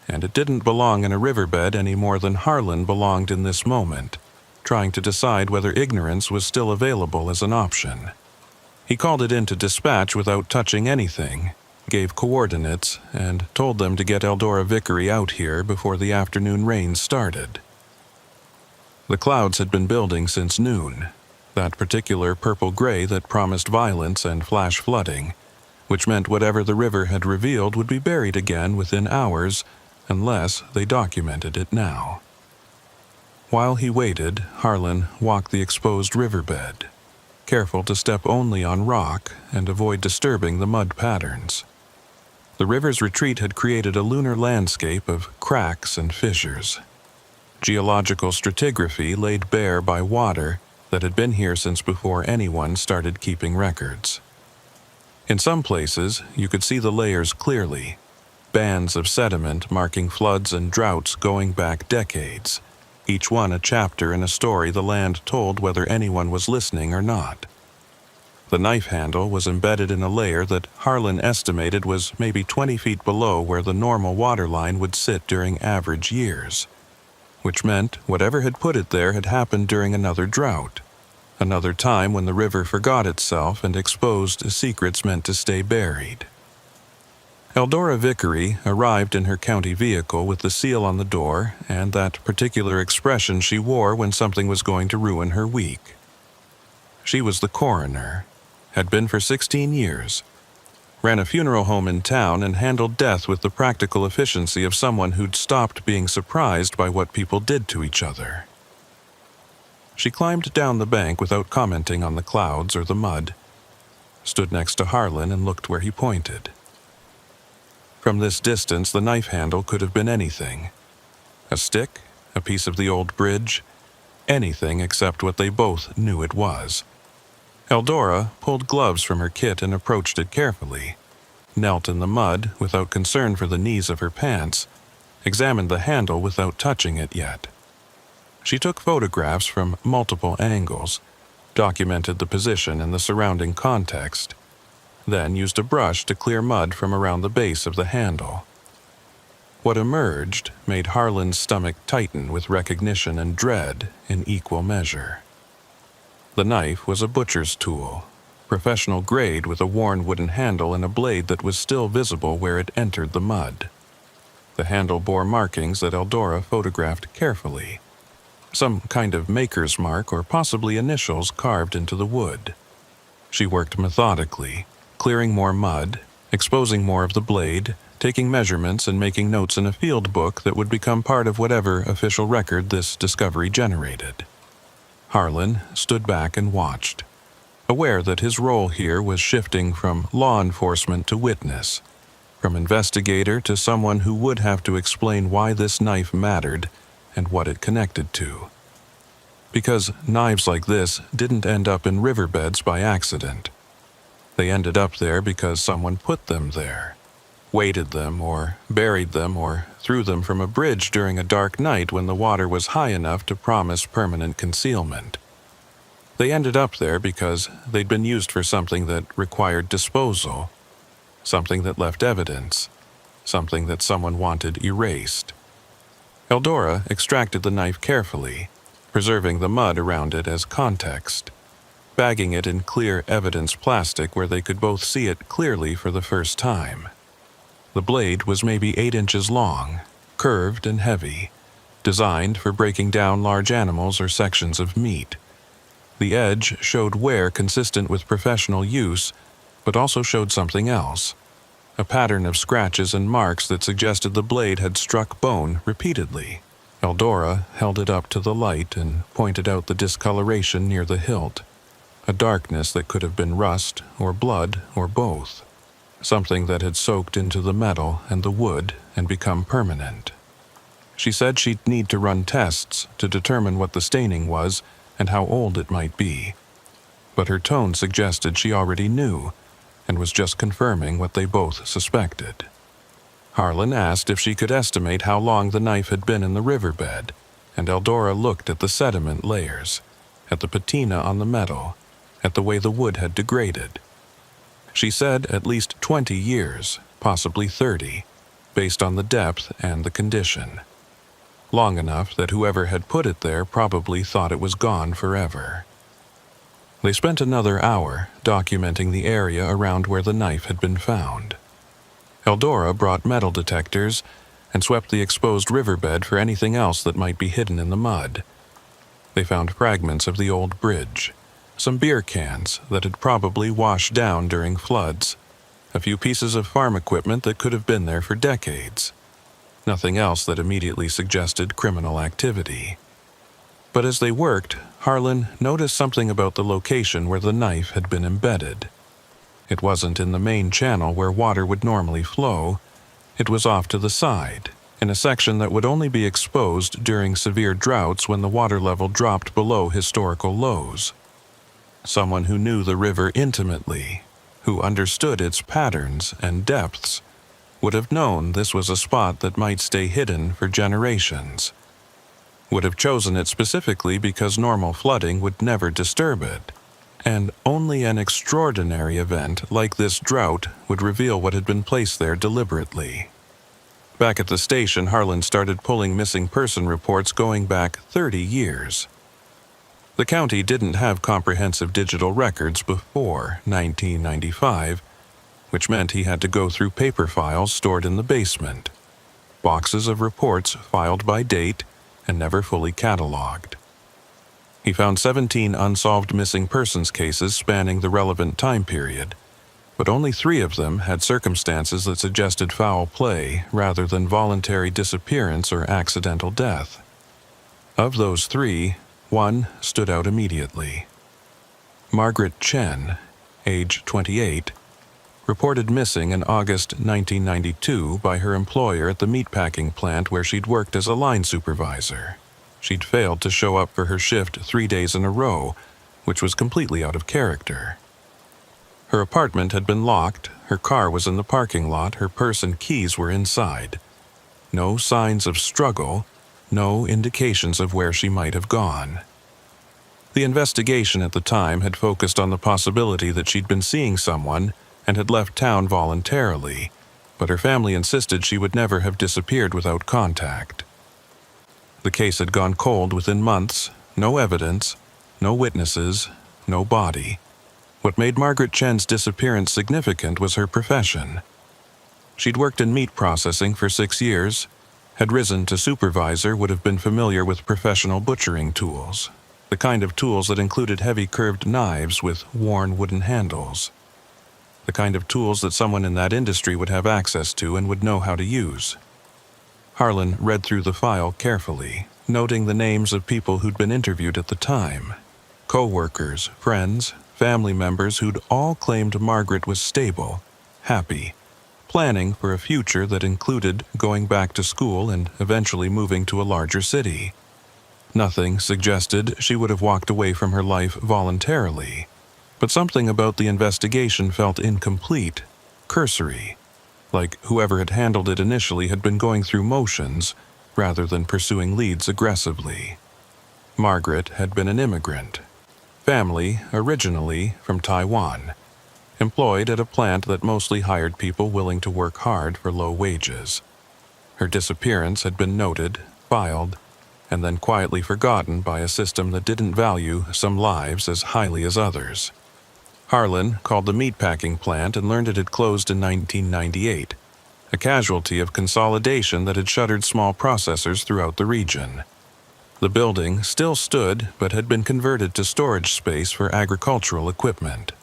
and it didn't belong in a riverbed any more than Harlan belonged in this moment, trying to decide whether ignorance was still available as an option. He called it into dispatch without touching anything, gave coordinates, and told them to get Eldora Vickery out here before the afternoon rains started. The clouds had been building since noon, that particular purple-gray that promised violence and flash flooding, which meant whatever the river had revealed would be buried again within hours, unless they documented it now. While he waited, Harlan walked the exposed riverbed, careful to step only on rock and avoid disturbing the mud patterns. The river's retreat had created a lunar landscape of cracks and fissures. Geological stratigraphy laid bare by water that had been here since before anyone started keeping records. In some places, you could see the layers clearly, bands of sediment marking floods and droughts going back decades, each one a chapter in a story the land told whether anyone was listening or not. The knife handle was embedded in a layer that Harlan estimated was maybe 20 feet below where the normal water line would sit during average years, which meant whatever had put it there had happened during another drought, another time when the river forgot itself and exposed secrets meant to stay buried. Eldora Vickery arrived in her county vehicle with the seal on the door and that particular expression she wore when something was going to ruin her week. She was the coroner, had been for 16 years, ran a funeral home in town and handled death with the practical efficiency of someone who'd stopped being surprised by what people did to each other. She climbed down the bank without commenting on the clouds or the mud, stood next to Harlan and looked where he pointed. From this distance, the knife handle could have been anything. A stick, a piece of the old bridge, anything except what they both knew it was. Eldora pulled gloves from her kit and approached it carefully, knelt in the mud without concern for the knees of her pants, examined the handle without touching it yet. She took photographs from multiple angles, documented the position and the surrounding context, then used a brush to clear mud from around the base of the handle. What emerged made Harlan's stomach tighten with recognition and dread in equal measure. The knife was a butcher's tool, professional grade with a worn wooden handle and a blade that was still visible where it entered the mud. The handle bore markings that Eldora photographed carefully, some kind of maker's mark or possibly initials carved into the wood. She worked methodically, clearing more mud, exposing more of the blade, taking measurements and making notes in a field book that would become part of whatever official record this discovery generated. Harlan stood back and watched, aware that his role here was shifting from law enforcement to witness, from investigator to someone who would have to explain why this knife mattered and what it connected to. Because knives like this didn't end up in riverbeds by accident. They ended up there because someone put them there, weighted them or buried them or threw them from a bridge during a dark night when the water was high enough to promise permanent concealment. They ended up there because they'd been used for something that required disposal, something that left evidence, something that someone wanted erased. Eldora extracted the knife carefully, preserving the mud around it as context, bagging it in clear evidence plastic where they could both see it clearly for the first time. The blade was maybe 8 inches long, curved and heavy, designed for breaking down large animals or sections of meat. The edge showed wear consistent with professional use, but also showed something else, a pattern of scratches and marks that suggested the blade had struck bone repeatedly. Eldora held it up to the light and pointed out the discoloration near the hilt, a darkness that could have been rust or blood or both, something that had soaked into the metal and the wood and become permanent. She said she'd need to run tests to determine what the staining was and how old it might be, but her tone suggested she already knew and was just confirming what they both suspected. Harlan asked if she could estimate how long the knife had been in the riverbed, and Eldora looked at the sediment layers, at the patina on the metal, at the way the wood had degraded. She said at least 20 years, possibly 30, based on the depth and the condition. Long enough that whoever had put it there probably thought it was gone forever. They spent another hour documenting the area around where the knife had been found. Eldora brought metal detectors and swept the exposed riverbed for anything else that might be hidden in the mud. They found fragments of the old bridge, some beer cans that had probably washed down during floods, a few pieces of farm equipment that could have been there for decades. Nothing else that immediately suggested criminal activity. But as they worked, Harlan noticed something about the location where the knife had been embedded. It wasn't in the main channel where water would normally flow. It was off to the side, in a section that would only be exposed during severe droughts when the water level dropped below historical lows. Someone who knew the river intimately, who understood its patterns and depths, would have known this was a spot that might stay hidden for generations. Would have chosen it specifically because normal flooding would never disturb it, and only an extraordinary event like this drought would reveal what had been placed there deliberately. Back at the station, Harlan started pulling missing person reports going back 30 years. The county didn't have comprehensive digital records before 1995, which meant he had to go through paper files stored in the basement, boxes of reports filed by date and never fully cataloged. He found 17 unsolved missing persons cases spanning the relevant time period, but only 3 of them had circumstances that suggested foul play rather than voluntary disappearance or accidental death. Of those 3, one stood out immediately. Margaret Chen, age 28, reported missing in August 1992 by her employer at the meatpacking plant where she'd worked as a line supervisor. She'd failed to show up for her shift 3 days in a row, which was completely out of character. Her apartment had been locked, her car was in the parking lot, her purse and keys were inside. No signs of struggle, no indications of where she might have gone. The investigation at the time had focused on the possibility that she'd been seeing someone and had left town voluntarily, but her family insisted she would never have disappeared without contact. The case had gone cold within months, no evidence, no witnesses, no body. What made Margaret Chen's disappearance significant was her profession. She'd worked in meat processing for 6 years, had risen to supervisor, would have been familiar with professional butchering tools, the kind of tools that included heavy curved knives with worn wooden handles, the kind of tools that someone in that industry would have access to and would know how to use. Harlan read through the file carefully, noting the names of people who'd been interviewed at the time, co-workers, friends, family members who'd all claimed Margaret was stable, happy, planning for a future that included going back to school and eventually moving to a larger city. Nothing suggested she would have walked away from her life voluntarily, but something about the investigation felt incomplete, cursory, like whoever had handled it initially had been going through motions rather than pursuing leads aggressively. Margaret had been an immigrant, family originally from Taiwan, employed at a plant that mostly hired people willing to work hard for low wages. Her disappearance had been noted, filed, and then quietly forgotten by a system that didn't value some lives as highly as others. Harlan called the meatpacking plant and learned it had closed in 1998, a casualty of consolidation that had shuttered small processors throughout the region. The building still stood but had been converted to storage space for agricultural equipment.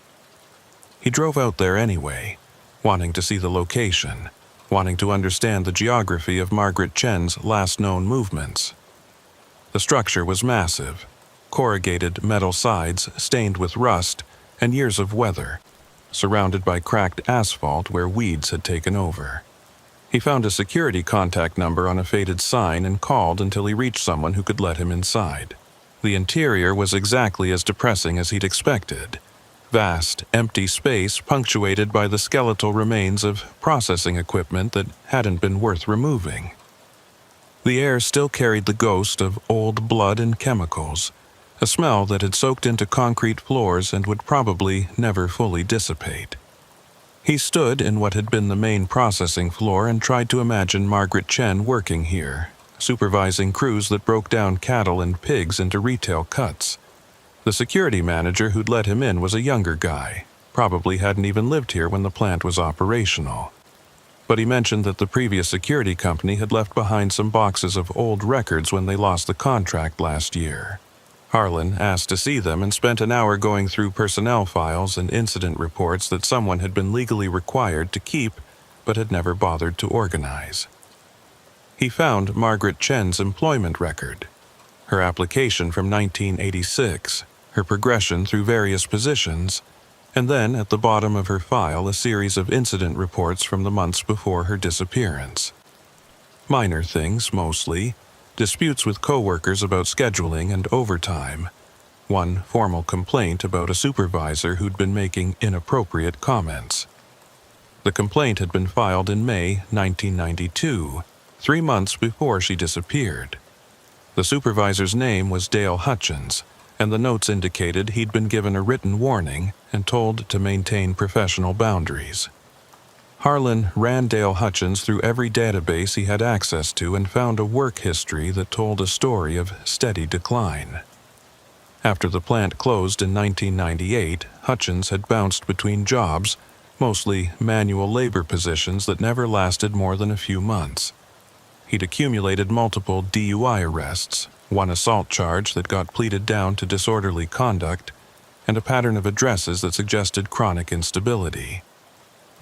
He drove out there anyway, wanting to see the location, wanting to understand the geography of Margaret Chen's last known movements. The structure was massive, corrugated metal sides stained with rust and years of weather, surrounded by cracked asphalt where weeds had taken over. He found a security contact number on a faded sign and called until he reached someone who could let him inside. The interior was exactly as depressing as he'd expected. Vast, empty space punctuated by the skeletal remains of processing equipment that hadn't been worth removing. The air still carried the ghost of old blood and chemicals, a smell that had soaked into concrete floors and would probably never fully dissipate. He stood in what had been the main processing floor and tried to imagine Margaret Chen working here, supervising crews that broke down cattle and pigs into retail cuts. The security manager who'd let him in was a younger guy, probably hadn't even lived here when the plant was operational. But he mentioned that the previous security company had left behind some boxes of old records when they lost the contract last year. Harlan asked to see them and spent an hour going through personnel files and incident reports that someone had been legally required to keep but had never bothered to organize. He found Margaret Chen's employment record, her application from 1986, her progression through various positions, and then at the bottom of her file a series of incident reports from the months before her disappearance. Minor things, mostly. Disputes with coworkers about scheduling and overtime. One formal complaint about a supervisor who'd been making inappropriate comments. The complaint had been filed in May 1992, 3 months before she disappeared. The supervisor's name was Dale Hutchins, and the notes indicated he'd been given a written warning and told to maintain professional boundaries. Harlan ran Dale Hutchins through every database he had access to and found a work history that told a story of steady decline. After the plant closed in 1998, Hutchins had bounced between jobs, mostly manual labor positions that never lasted more than a few months. He'd accumulated multiple DUI arrests, one assault charge that got pleaded down to disorderly conduct, and a pattern of addresses that suggested chronic instability.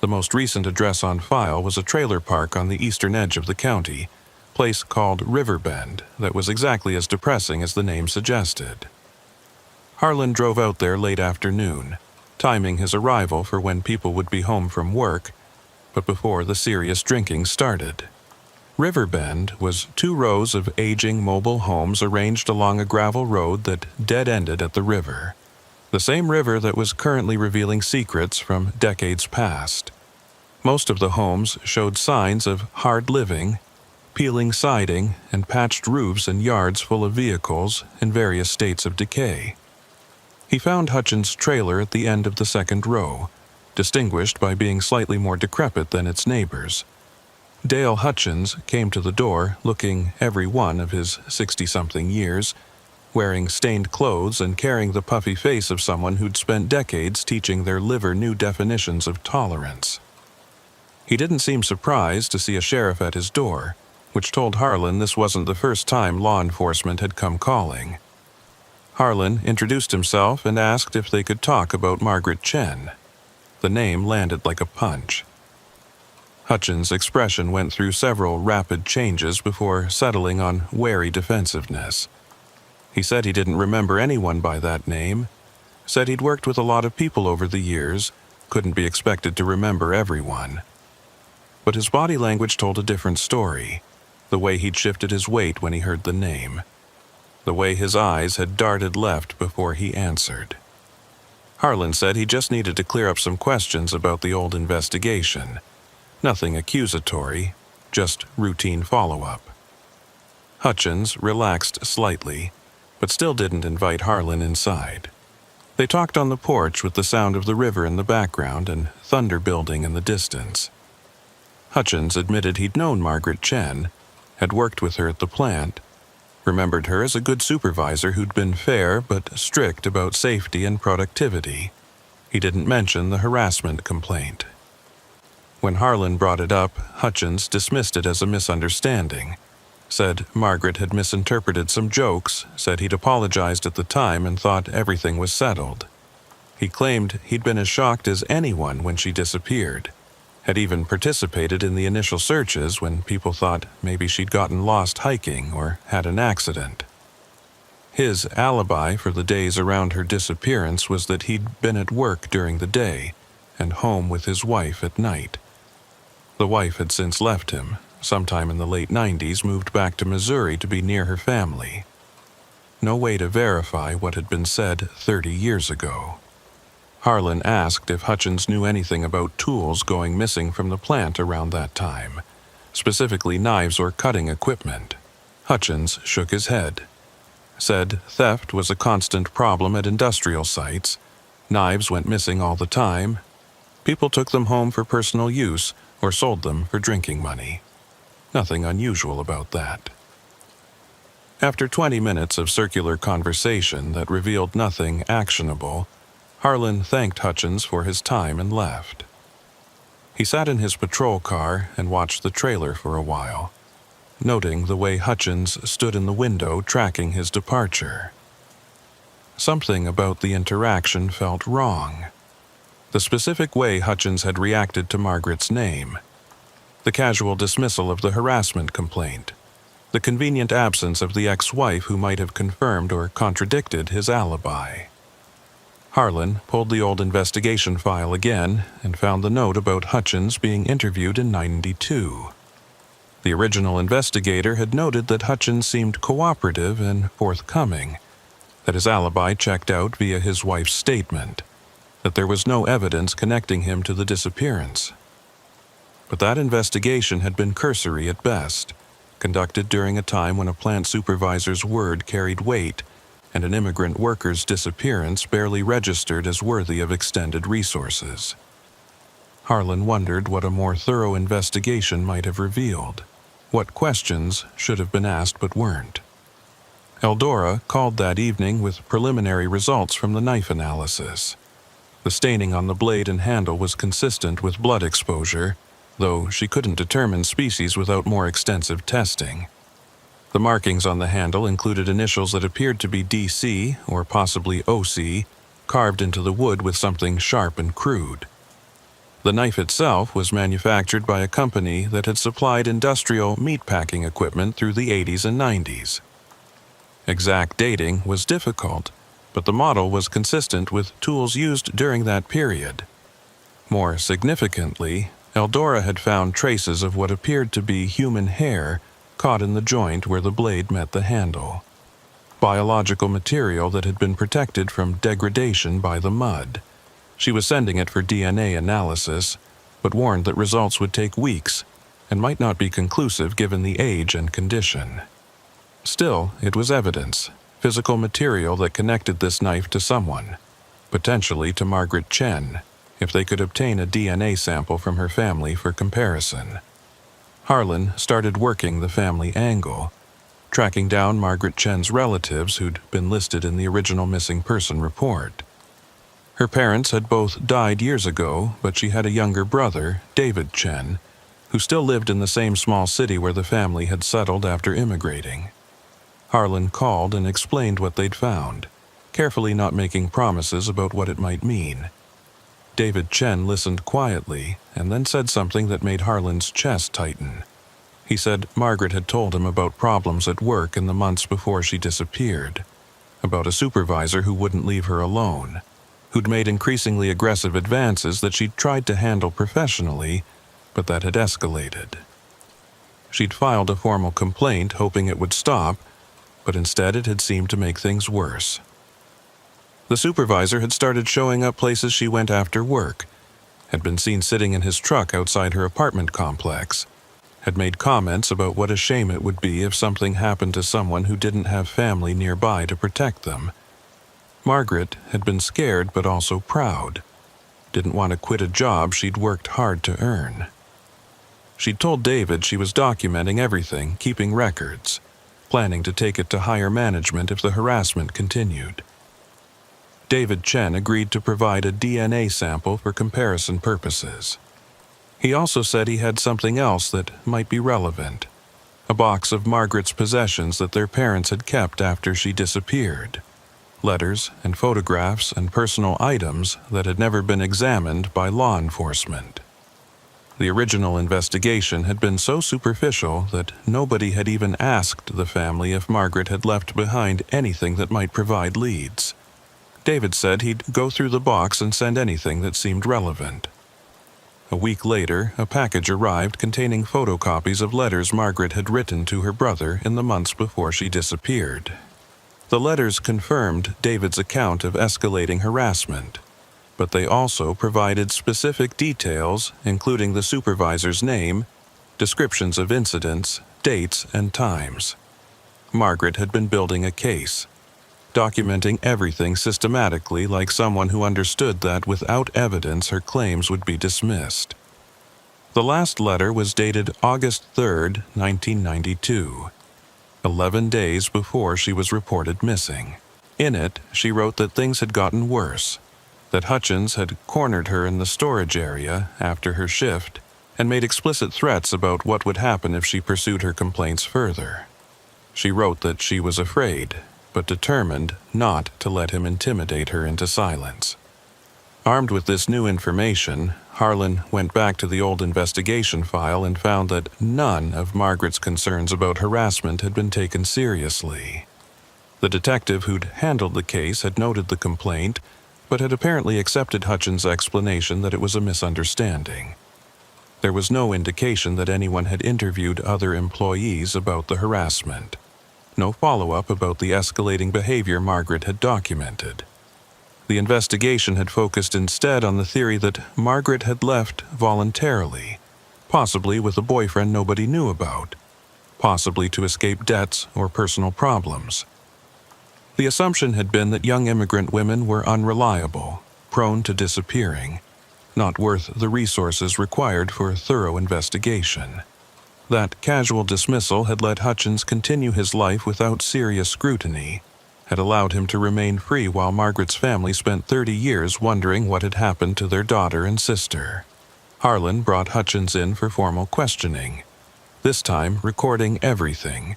The most recent address on file was a trailer park on the eastern edge of the county, a place called Riverbend that was exactly as depressing as the name suggested. Harlan drove out there late afternoon, timing his arrival for when people would be home from work, but before the serious drinking started. Riverbend was 2 rows of aging mobile homes arranged along a gravel road that dead-ended at the river. The same river that was currently revealing secrets from decades past. Most of the homes showed signs of hard living, peeling siding, and patched roofs and yards full of vehicles in various states of decay. He found Hutchins' trailer at the end of the second row, distinguished by being slightly more decrepit than its neighbors. Dale Hutchins came to the door looking every one of his 60-something years, wearing stained clothes and carrying the puffy face of someone who'd spent decades teaching their liver new definitions of tolerance. He didn't seem surprised to see a sheriff at his door, which told Harlan this wasn't the first time law enforcement had come calling. Harlan introduced himself and asked if they could talk about Margaret Chen. The name landed like a punch. Hutchins' expression went through several rapid changes before settling on wary defensiveness. He said he didn't remember anyone by that name, said he'd worked with a lot of people over the years, couldn't be expected to remember everyone. But his body language told a different story, the way he'd shifted his weight when he heard the name, the way his eyes had darted left before he answered. Harlan said he just needed to clear up some questions about the old investigation. Nothing accusatory, just routine follow-up. Hutchins relaxed slightly, but still didn't invite Harlan inside. They talked on the porch with the sound of the river in the background and thunder building in the distance. Hutchins admitted he'd known Margaret Chen, had worked with her at the plant, remembered her as a good supervisor who'd been fair but strict about safety and productivity. He didn't mention the harassment complaint. When Harlan brought it up, Hutchins dismissed it as a misunderstanding, said Margaret had misinterpreted some jokes, said he'd apologized at the time and thought everything was settled. He claimed he'd been as shocked as anyone when she disappeared, had even participated in the initial searches when people thought maybe she'd gotten lost hiking or had an accident. His alibi for the days around her disappearance was that he'd been at work during the day and home with his wife at night. The wife had since left him, sometime in the late 90s moved back to Missouri to be near her family. No way to verify what had been said 30 years ago. Harlan asked if Hutchins knew anything about tools going missing from the plant around that time, specifically knives or cutting equipment. Hutchins shook his head, said theft was a constant problem at industrial sites, knives went missing all the time, people took them home for personal use or sold them for drinking money. Nothing unusual about that. After 20 minutes of circular conversation that revealed nothing actionable, Harlan thanked Hutchins for his time and left. He sat in his patrol car and watched the trailer for a while, noting the way Hutchins stood in the window tracking his departure. Something about the interaction felt wrong. The specific way Hutchins had reacted to Margaret's name, the casual dismissal of the harassment complaint, the convenient absence of the ex-wife who might have confirmed or contradicted his alibi. Harlan pulled the old investigation file again and found the note about Hutchins being interviewed in '92. The original investigator had noted that Hutchins seemed cooperative and forthcoming, that his alibi checked out via his wife's statement, that there was no evidence connecting him to the disappearance. But that investigation had been cursory at best, conducted during a time when a plant supervisor's word carried weight and an immigrant worker's disappearance barely registered as worthy of extended resources. Harlan wondered what a more thorough investigation might have revealed, what questions should have been asked but weren't. Eldora called that evening with preliminary results from the knife analysis. The staining on the blade and handle was consistent with blood exposure, though she couldn't determine species without more extensive testing. The markings on the handle included initials that appeared to be DC, or possibly OC, carved into the wood with something sharp and crude. The knife itself was manufactured by a company that had supplied industrial meatpacking equipment through the 80s and 90s. Exact dating was difficult, but the model was consistent with tools used during that period. More significantly, Eldora had found traces of what appeared to be human hair caught in the joint where the blade met the handle. Biological material that had been protected from degradation by the mud. She was sending it for DNA analysis, but warned that results would take weeks and might not be conclusive given the age and condition. Still, it was evidence, physical material that connected this knife to someone, potentially to Margaret Chen, if they could obtain a DNA sample from her family for comparison. Harlan started working the family angle, tracking down Margaret Chen's relatives who'd been listed in the original missing person report. Her parents had both died years ago, but she had a younger brother, David Chen, who still lived in the same small city where the family had settled after immigrating. Harlan called and explained what they'd found, carefully not making promises about what it might mean. David Chen listened quietly and then said something that made Harlan's chest tighten. He said Margaret had told him about problems at work in the months before she disappeared, about a supervisor who wouldn't leave her alone, who'd made increasingly aggressive advances that she'd tried to handle professionally, but that had escalated. She'd filed a formal complaint hoping it would stop, but instead it had seemed to make things worse. The supervisor had started showing up places she went after work, had been seen sitting in his truck outside her apartment complex, had made comments about what a shame it would be if something happened to someone who didn't have family nearby to protect them. Margaret had been scared but also proud, didn't want to quit a job she'd worked hard to earn. She'd told David she was documenting everything, keeping records, planning to take it to higher management if the harassment continued. David Chen agreed to provide a DNA sample for comparison purposes. He also said he had something else that might be relevant, a box of Margaret's possessions that their parents had kept after she disappeared, letters and photographs and personal items that had never been examined by law enforcement. The original investigation had been so superficial that nobody had even asked the family if Margaret had left behind anything that might provide leads. David said he'd go through the box and send anything that seemed relevant. A week later, a package arrived containing photocopies of letters Margaret had written to her brother in the months before she disappeared. The letters confirmed David's account of escalating harassment, but they also provided specific details, including the supervisor's name, descriptions of incidents, dates, and times. Margaret had been building a case, documenting everything systematically like someone who understood that without evidence her claims would be dismissed. The last letter was dated August 3, 1992, 11 days before she was reported missing. In it, she wrote that things had gotten worse, that Hutchins had cornered her in the storage area after her shift and made explicit threats about what would happen if she pursued her complaints further. She wrote that she was afraid, but determined not to let him intimidate her into silence. Armed with this new information, Harlan went back to the old investigation file and found that none of Margaret's concerns about harassment had been taken seriously. The detective who'd handled the case had noted the complaint, but had apparently accepted Hutchins' explanation that it was a misunderstanding. There was no indication that anyone had interviewed other employees about the harassment. No follow-up about the escalating behavior Margaret had documented. The investigation had focused instead on the theory that Margaret had left voluntarily, possibly with a boyfriend nobody knew about, possibly to escape debts or personal problems. The assumption had been that young immigrant women were unreliable, prone to disappearing, not worth the resources required for a thorough investigation. That casual dismissal had let Hutchins continue his life without serious scrutiny, had allowed him to remain free while Margaret's family spent 30 years wondering what had happened to their daughter and sister. Harlan brought Hutchins in for formal questioning, this time recording everything,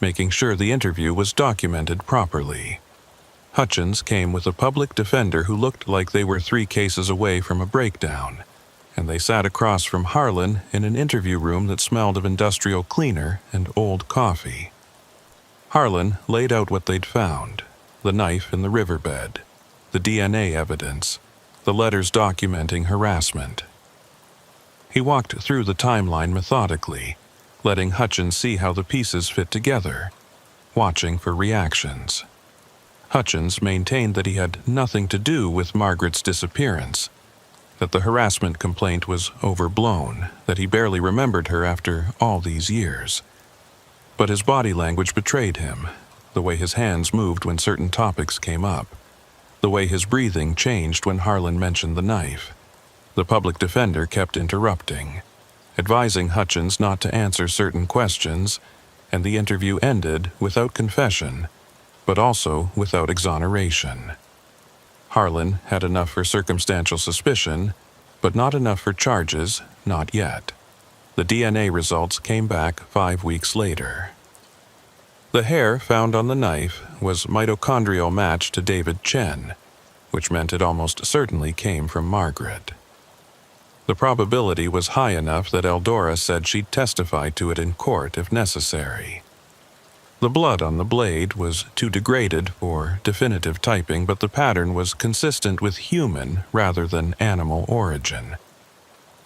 making sure the interview was documented properly. Hutchins came with a public defender who looked like they were 3 cases away from a breakdown, and they sat across from Harlan in an interview room that smelled of industrial cleaner and old coffee. Harlan laid out what they'd found: the knife in the riverbed, the DNA evidence, the letters documenting harassment. He walked through the timeline methodically, letting Hutchins see how the pieces fit together, watching for reactions. Hutchins maintained that he had nothing to do with Margaret's disappearance, that the harassment complaint was overblown, that he barely remembered her after all these years. But his body language betrayed him, the way his hands moved when certain topics came up, the way his breathing changed when Harlan mentioned the knife. The public defender kept interrupting, advising Hutchins not to answer certain questions, and the interview ended without confession, but also without exoneration. Harlan had enough for circumstantial suspicion, but not enough for charges, not yet. The DNA results came back 5 weeks later. The hair found on the knife was mitochondrial match to David Chen, which meant it almost certainly came from Margaret. The probability was high enough that Eldora said she'd testify to it in court if necessary. The blood on the blade was too degraded for definitive typing, but the pattern was consistent with human rather than animal origin.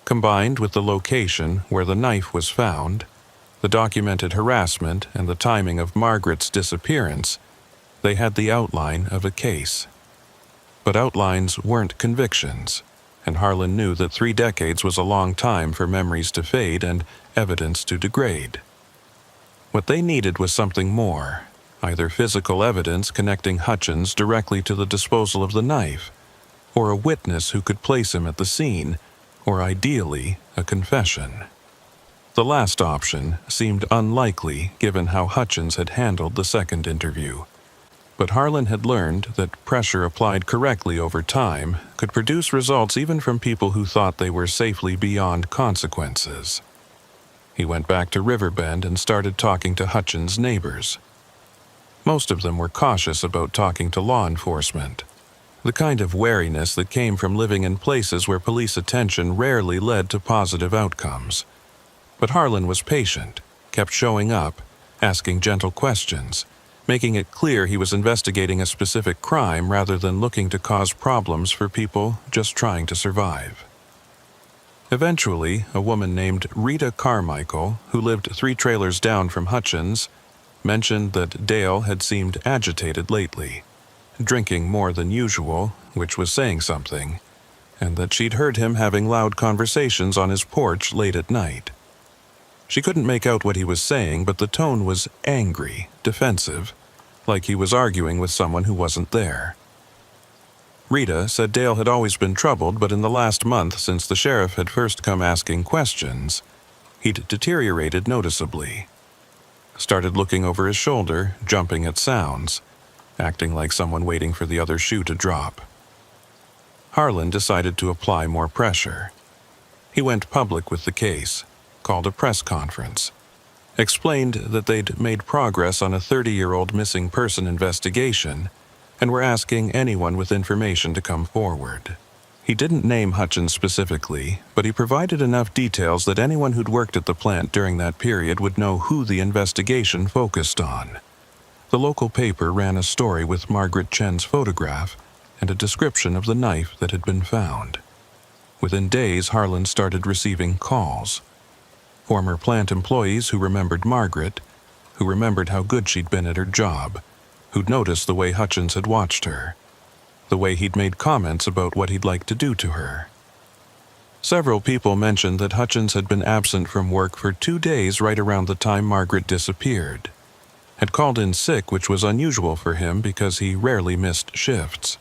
Combined with the location where the knife was found, the documented harassment, and the timing of Margaret's disappearance, they had the outline of a case. But outlines weren't convictions, and Harlan knew that 3 decades was a long time for memories to fade and evidence to degrade. What they needed was something more, either physical evidence connecting Hutchins directly to the disposal of the knife, or a witness who could place him at the scene, or ideally, a confession. The last option seemed unlikely given how Hutchins had handled the second interview, but Harlan had learned that pressure applied correctly over time could produce results even from people who thought they were safely beyond consequences. He went back to Riverbend and started talking to Hutchins' neighbors. Most of them were cautious about talking to law enforcement, the kind of wariness that came from living in places where police attention rarely led to positive outcomes. But Harlan was patient, kept showing up, asking gentle questions, making it clear he was investigating a specific crime rather than looking to cause problems for people just trying to survive. Eventually, a woman named Rita Carmichael, who lived 3 trailers down from Hutchins, mentioned that Dale had seemed agitated lately, drinking more than usual, which was saying something, and that she'd heard him having loud conversations on his porch late at night. She couldn't make out what he was saying, but the tone was angry, defensive, like he was arguing with someone who wasn't there. Rita said Dale had always been troubled, but in the last month since the sheriff had first come asking questions, he'd deteriorated noticeably. Started looking over his shoulder, jumping at sounds, acting like someone waiting for the other shoe to drop. Harlan decided to apply more pressure. He went public with the case, called a press conference, explained that they'd made progress on a 30-year-old missing person investigation and were asking anyone with information to come forward. He didn't name Hutchins specifically, but he provided enough details that anyone who'd worked at the plant during that period would know who the investigation focused on. The local paper ran a story with Margaret Chen's photograph and a description of the knife that had been found. Within days, Harlan started receiving calls. Former plant employees who remembered Margaret, who remembered how good she'd been at her job, who'd noticed the way Hutchins had watched her, the way he'd made comments about what he'd like to do to her. Several people mentioned that Hutchins had been absent from work for 2 days right around the time Margaret disappeared, had called in sick, which was unusual for him because he rarely missed shifts.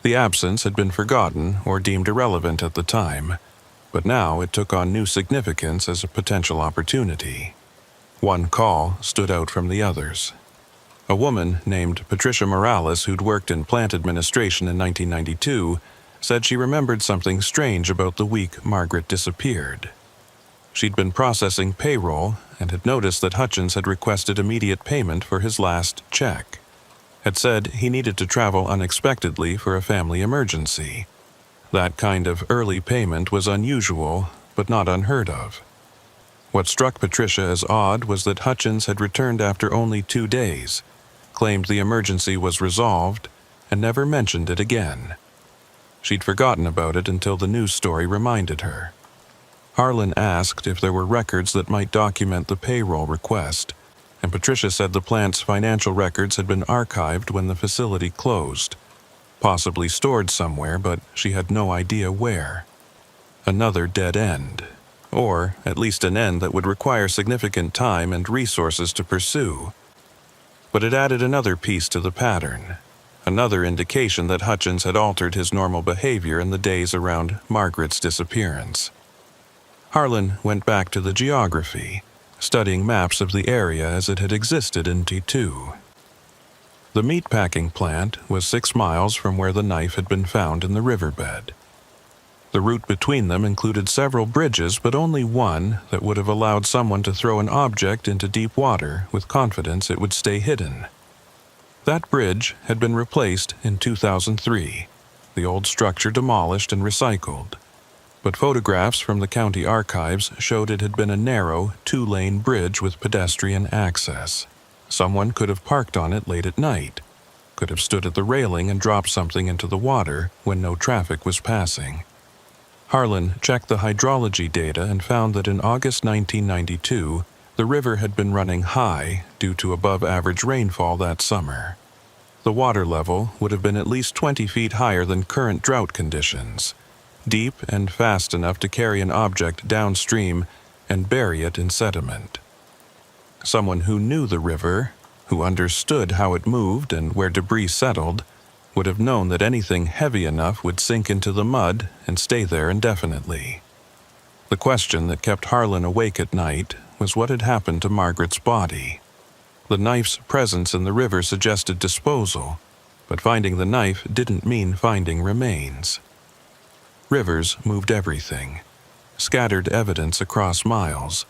The absence had been forgotten or deemed irrelevant at the time, but now it took on new significance as a potential opportunity. One call stood out from the others. A woman named Patricia Morales, who'd worked in plant administration in 1992, said she remembered something strange about the week Margaret disappeared. She'd been processing payroll and had noticed that Hutchins had requested immediate payment for his last check, had said he needed to travel unexpectedly for a family emergency. That kind of early payment was unusual, but not unheard of. What struck Patricia as odd was that Hutchins had returned after only 2 days, claimed the emergency was resolved, and never mentioned it again. She'd forgotten about it until the news story reminded her. Harlan asked if there were records that might document the payroll request, and Patricia said the plant's financial records had been archived when the facility closed, possibly stored somewhere, but she had no idea where. Another dead end, or at least an end that would require significant time and resources to pursue. But it added another piece to the pattern, another indication that Hutchins had altered his normal behavior in the days around Margaret's disappearance. Harlan went back to the geography, studying maps of the area as it had existed in T2. The meatpacking plant was 6 miles from where the knife had been found in the riverbed. The route between them included several bridges, but only one that would have allowed someone to throw an object into deep water with confidence it would stay hidden. That bridge had been replaced in 2003, the old structure demolished and recycled. But photographs from the county archives showed it had been a narrow, 2-lane bridge with pedestrian access. Someone could have parked on it late at night, could have stood at the railing and dropped something into the water when no traffic was passing. Harlan checked the hydrology data and found that in August 1992, the river had been running high due to above-average rainfall that summer. The water level would have been at least 20 feet higher than current drought conditions, deep and fast enough to carry an object downstream and bury it in sediment. Someone who knew the river, who understood how it moved and where debris settled, would have known that anything heavy enough would sink into the mud and stay there indefinitely. The question that kept Harlan awake at night was what had happened to Margaret's body. The knife's presence in the river suggested disposal, but finding the knife didn't mean finding remains. Rivers moved everything, scattered evidence across miles,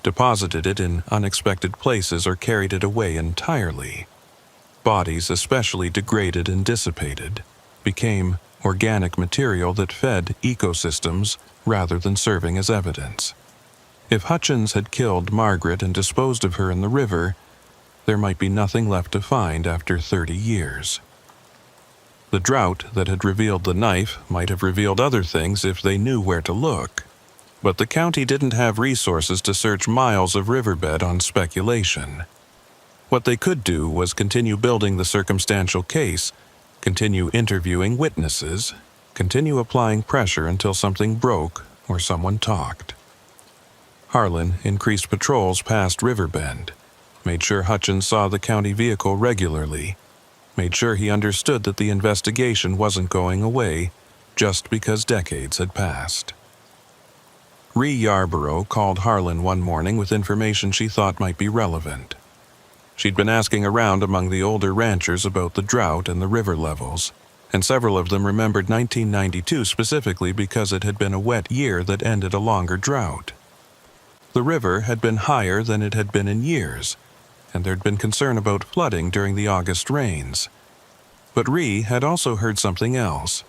deposited it in unexpected places or carried it away entirely. Bodies, especially degraded and dissipated, became organic material that fed ecosystems rather than serving as evidence. If Hutchins had killed Margaret and disposed of her in the river, there might be nothing left to find after 30 years. The drought that had revealed the knife might have revealed other things if they knew where to look, but the county didn't have resources to search miles of riverbed on speculation. What they could do was continue building the circumstantial case, continue interviewing witnesses, continue applying pressure until something broke or someone talked. Harlan increased patrols past Riverbend, made sure Hutchins saw the county vehicle regularly, made sure he understood that the investigation wasn't going away just because decades had passed. Ree Yarborough called Harlan one morning with information she thought might be relevant. She'd been asking around among the older ranchers about the drought and the river levels, and several of them remembered 1992 specifically because it had been a wet year that ended a longer drought. The river had been higher than it had been in years, and there'd been concern about flooding during the August rains. But Ree had also heard something else.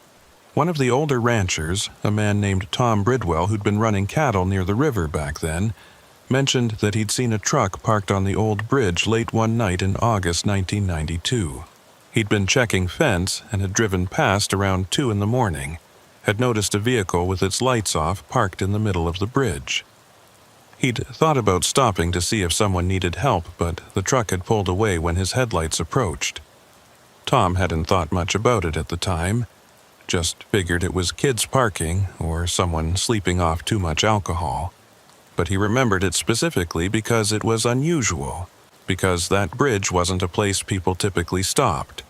One of the older ranchers, a man named Tom Bridwell who'd been running cattle near the river back then, mentioned that he'd seen a truck parked on the old bridge late one night in August 1992. He'd been checking fence and had driven past around 2 in the morning, had noticed a vehicle with its lights off parked in the middle of the bridge. He'd thought about stopping to see if someone needed help, but the truck had pulled away when his headlights approached. Tom hadn't thought much about it at the time, just figured it was kids parking or someone sleeping off too much alcohol. But he remembered it specifically because it was unusual, because that bridge wasn't a place people typically stopped,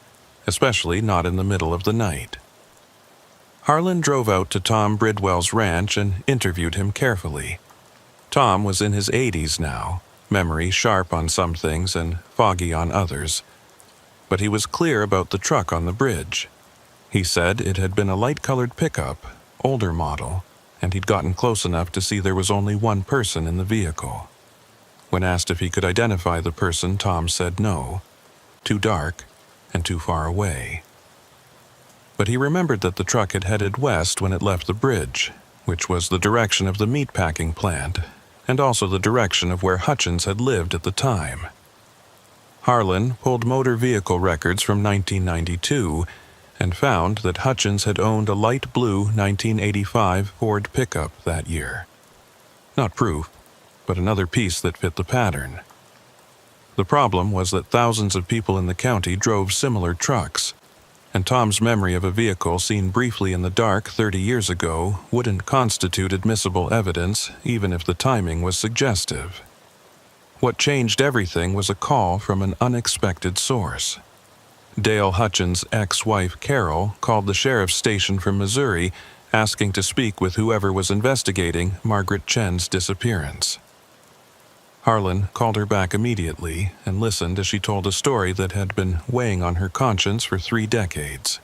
especially not in the middle of the night. Harlan drove out to Tom Bridwell's ranch and interviewed him carefully. Tom was in his 80s now, memory sharp on some things and foggy on others. But he was clear about the truck on the bridge. He said it had been a light-colored pickup, older model, and he'd gotten close enough to see there was only one person in the vehicle. When asked if he could identify the person, Tom said no, too dark and too far away. But he remembered that the truck had headed west when it left the bridge, which was the direction of the meatpacking plant, and also the direction of where Hutchins had lived at the time. Harlan pulled motor vehicle records from 1992 and found that Hutchins had owned a light blue 1985 Ford pickup that year. Not proof, but another piece that fit the pattern. The problem was that thousands of people in the county drove similar trucks, and Tom's memory of a vehicle seen briefly in the dark 30 years ago wouldn't constitute admissible evidence even if the timing was suggestive. What changed everything was a call from an unexpected source. Dale Hutchins' ex-wife Carol called the sheriff's station from Missouri asking to speak with whoever was investigating Margaret Chen's disappearance. Harlan called her back immediately and listened as she told a story that had been weighing on her conscience for 3 decades.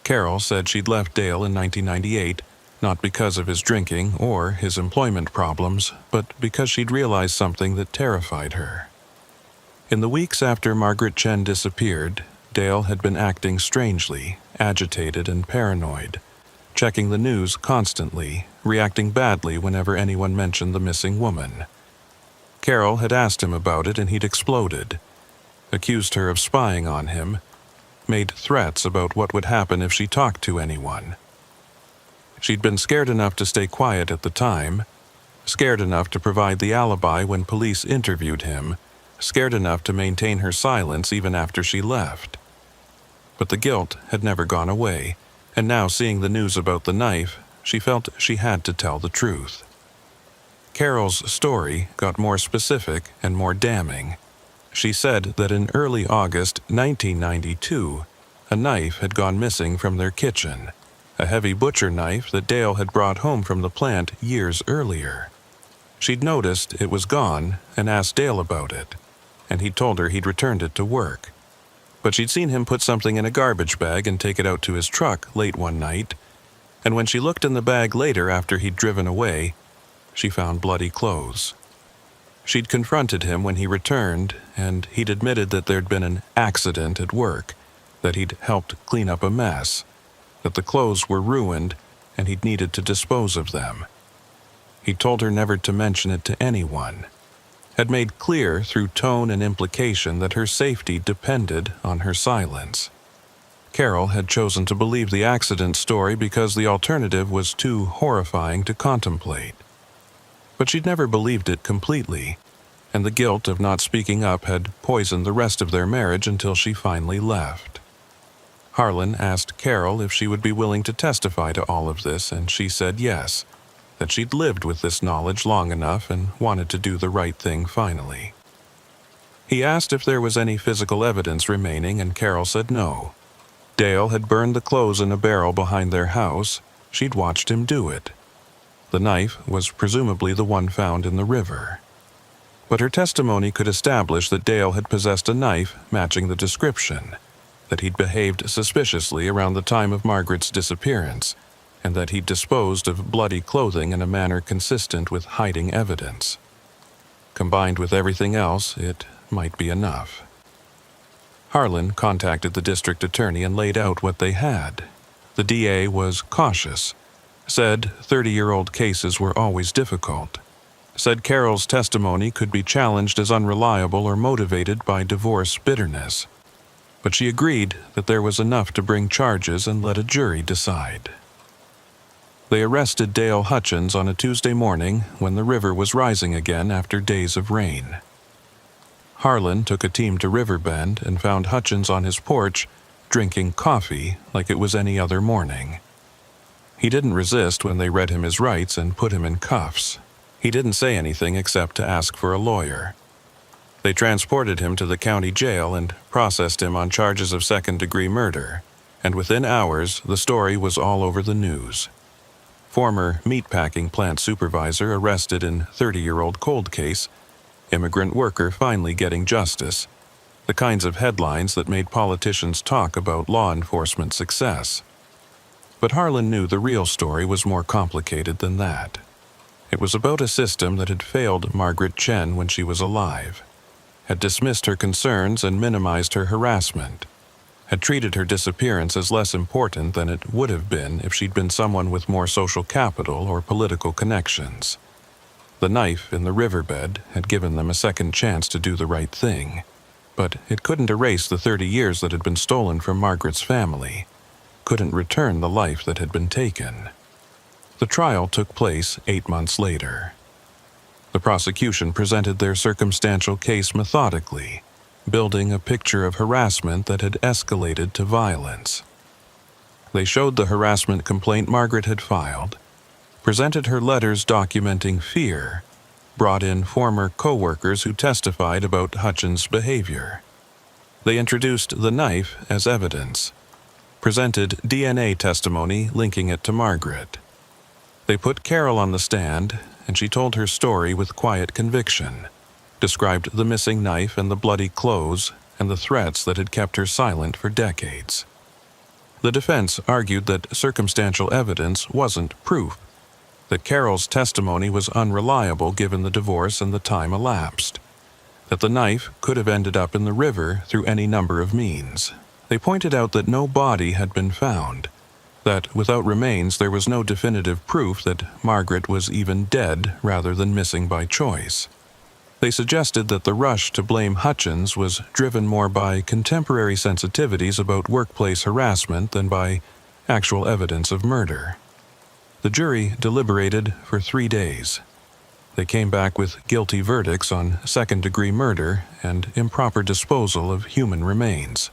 Carol said she'd left Dale in 1998, not because of his drinking or his employment problems, but because she'd realized something that terrified her. In the weeks after Margaret Chen disappeared, Dale had been acting strangely, agitated and paranoid, checking the news constantly, reacting badly whenever anyone mentioned the missing woman. Carol had asked him about it and he'd exploded, accused her of spying on him, made threats about what would happen if she talked to anyone. She'd been scared enough to stay quiet at the time, scared enough to provide the alibi when police interviewed him, scared enough to maintain her silence even after she left. But the guilt had never gone away, and now seeing the news about the knife, she felt she had to tell the truth. Carol's story got more specific and more damning. She said that in early August 1992, a knife had gone missing from their kitchen, a heavy butcher knife that Dale had brought home from the plant years earlier. She'd noticed it was gone and asked Dale about it, and he'd told her he'd returned it to work. But she'd seen him put something in a garbage bag and take it out to his truck late one night, and when she looked in the bag later after he'd driven away, she found bloody clothes. She'd confronted him when he returned, and he'd admitted that there'd been an accident at work, that he'd helped clean up a mess, that the clothes were ruined, and he'd needed to dispose of them. He'd told her never to mention it to anyone, had made clear through tone and implication that her safety depended on her silence. Carol had chosen to believe the accident story because the alternative was too horrifying to contemplate. But she'd never believed it completely, and the guilt of not speaking up had poisoned the rest of their marriage until she finally left. Harlan asked Carol if she would be willing to testify to all of this, and she said yes, that she'd lived with this knowledge long enough and wanted to do the right thing finally. He asked if there was any physical evidence remaining, and Carol said no. Dale had burned the clothes in a barrel behind their house. She'd watched him do it. The knife was presumably the one found in the river. But her testimony could establish that Dale had possessed a knife matching the description, that he'd behaved suspiciously around the time of Margaret's disappearance, and that he'd disposed of bloody clothing in a manner consistent with hiding evidence. Combined with everything else, it might be enough. Harlan contacted the district attorney and laid out what they had. The DA was cautious, said 30-year-old cases were always difficult, said Carol's testimony could be challenged as unreliable or motivated by divorce bitterness, but she agreed that there was enough to bring charges and let a jury decide. They arrested Dale Hutchins on a Tuesday morning when the river was rising again after days of rain. Harlan took a team to Riverbend and found Hutchins on his porch, drinking coffee like it was any other morning. He didn't resist when they read him his rights and put him in cuffs. He didn't say anything except to ask for a lawyer. They transported him to the county jail and processed him on charges of second-degree murder, and within hours the story was all over the news. Former meatpacking plant supervisor arrested in 30-year-old cold case, immigrant worker finally getting justice, the kinds of headlines that made politicians talk about law enforcement success. But Harlan knew the real story was more complicated than that. It was about a system that had failed Margaret Chen when she was alive, had dismissed her concerns and minimized her harassment, had treated her disappearance as less important than it would have been if she'd been someone with more social capital or political connections. The knife in the riverbed had given them a second chance to do the right thing, but it couldn't erase the 30 years that had been stolen from Margaret's family, couldn't return the life that had been taken. The trial took place 8 months later. The prosecution presented their circumstantial case methodically, building a picture of harassment that had escalated to violence. They showed the harassment complaint Margaret had filed, presented her letters documenting fear, brought in former co-workers who testified about Hutchins' behavior. They introduced the knife as evidence, presented DNA testimony linking it to Margaret. They put Carol on the stand, and she told her story with quiet conviction, described the missing knife and the bloody clothes and the threats that had kept her silent for decades. The defense argued that circumstantial evidence wasn't proof, that Carol's testimony was unreliable given the divorce and the time elapsed, that the knife could have ended up in the river through any number of means. They pointed out that no body had been found, that without remains there was no definitive proof that Margaret was even dead rather than missing by choice. They suggested that the rush to blame Hutchins was driven more by contemporary sensitivities about workplace harassment than by actual evidence of murder. The jury deliberated for 3 days. They came back with guilty verdicts on second-degree murder and improper disposal of human remains.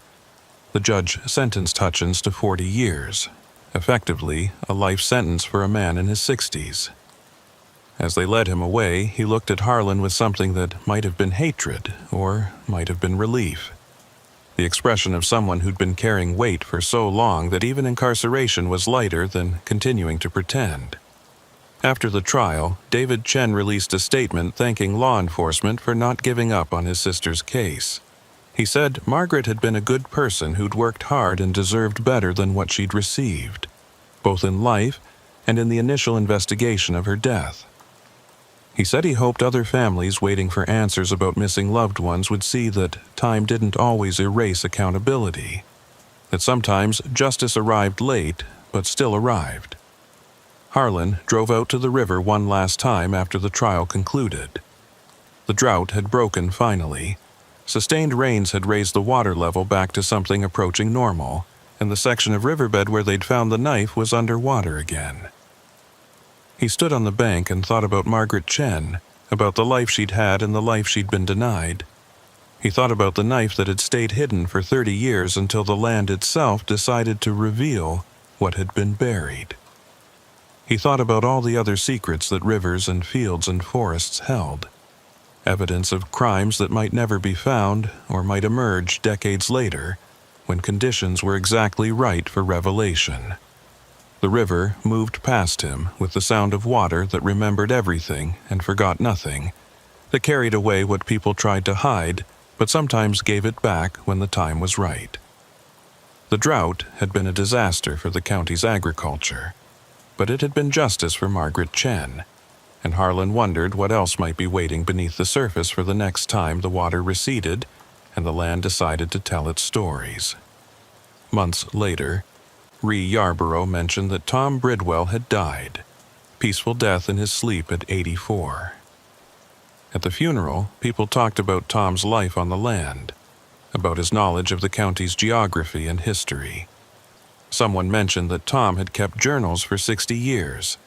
The judge sentenced Hutchins to 40 years, effectively a life sentence for a man in his 60s. As they led him away, he looked at Harlan with something that might have been hatred or might have been relief. The expression of someone who'd been carrying weight for so long that even incarceration was lighter than continuing to pretend. After the trial, David Chen released a statement thanking law enforcement for not giving up on his sister's case. He said Margaret had been a good person who'd worked hard and deserved better than what she'd received, both in life and in the initial investigation of her death. He said he hoped other families waiting for answers about missing loved ones would see that time didn't always erase accountability, that sometimes justice arrived late but still arrived. Harlan drove out to the river one last time after the trial concluded. The drought had broken finally. Sustained rains had raised the water level back to something approaching normal, and the section of riverbed where they'd found the knife was underwater again. He stood on the bank and thought about Margaret Chen, about the life she'd had and the life she'd been denied. He thought about the knife that had stayed hidden for 30 years until the land itself decided to reveal what had been buried. He thought about all the other secrets that rivers and fields and forests held. Evidence of crimes that might never be found or might emerge decades later when conditions were exactly right for revelation. The river moved past him with the sound of water that remembered everything and forgot nothing, that carried away what people tried to hide but sometimes gave it back when the time was right. The drought had been a disaster for the county's agriculture, but it had been justice for Margaret Chen, and Harlan wondered what else might be waiting beneath the surface for the next time the water receded and the land decided to tell its stories. Months later, Ree Yarborough mentioned that Tom Bridwell had died, peaceful death in his sleep at 84. At the funeral, people talked about Tom's life on the land, about his knowledge of the county's geography and history. Someone mentioned that Tom had kept journals for 60 years,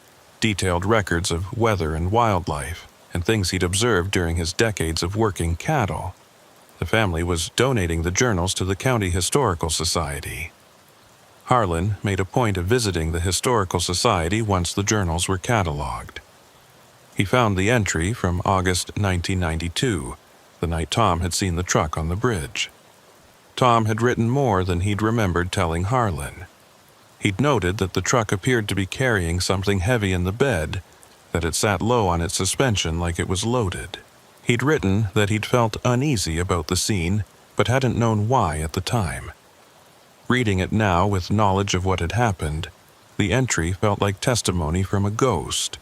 detailed records of weather and wildlife, and things he'd observed during his decades of working cattle. The family was donating the journals to the County Historical Society. Harlan made a point of visiting the Historical Society once the journals were cataloged. He found the entry from August 1992, the night Tom had seen the truck on the bridge. Tom had written more than he'd remembered telling Harlan. He'd noted that the truck appeared to be carrying something heavy in the bed, that it sat low on its suspension like it was loaded. He'd written that he'd felt uneasy about the scene, but hadn't known why at the time. Reading it now with knowledge of what had happened, the entry felt like testimony from a ghost,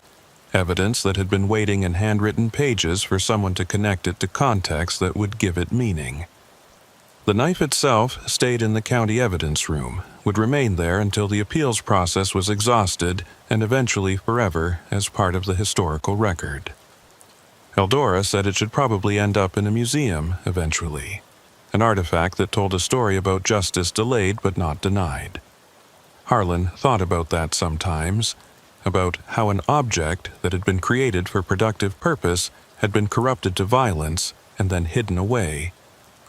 evidence that had been waiting in handwritten pages for someone to connect it to context that would give it meaning. The knife itself stayed in the county evidence room, would remain there until the appeals process was exhausted and eventually forever as part of the historical record. Eldora said it should probably end up in a museum eventually, an artifact that told a story about justice delayed but not denied. Harlan thought about that sometimes, about how an object that had been created for productive purpose had been corrupted to violence and then hidden away,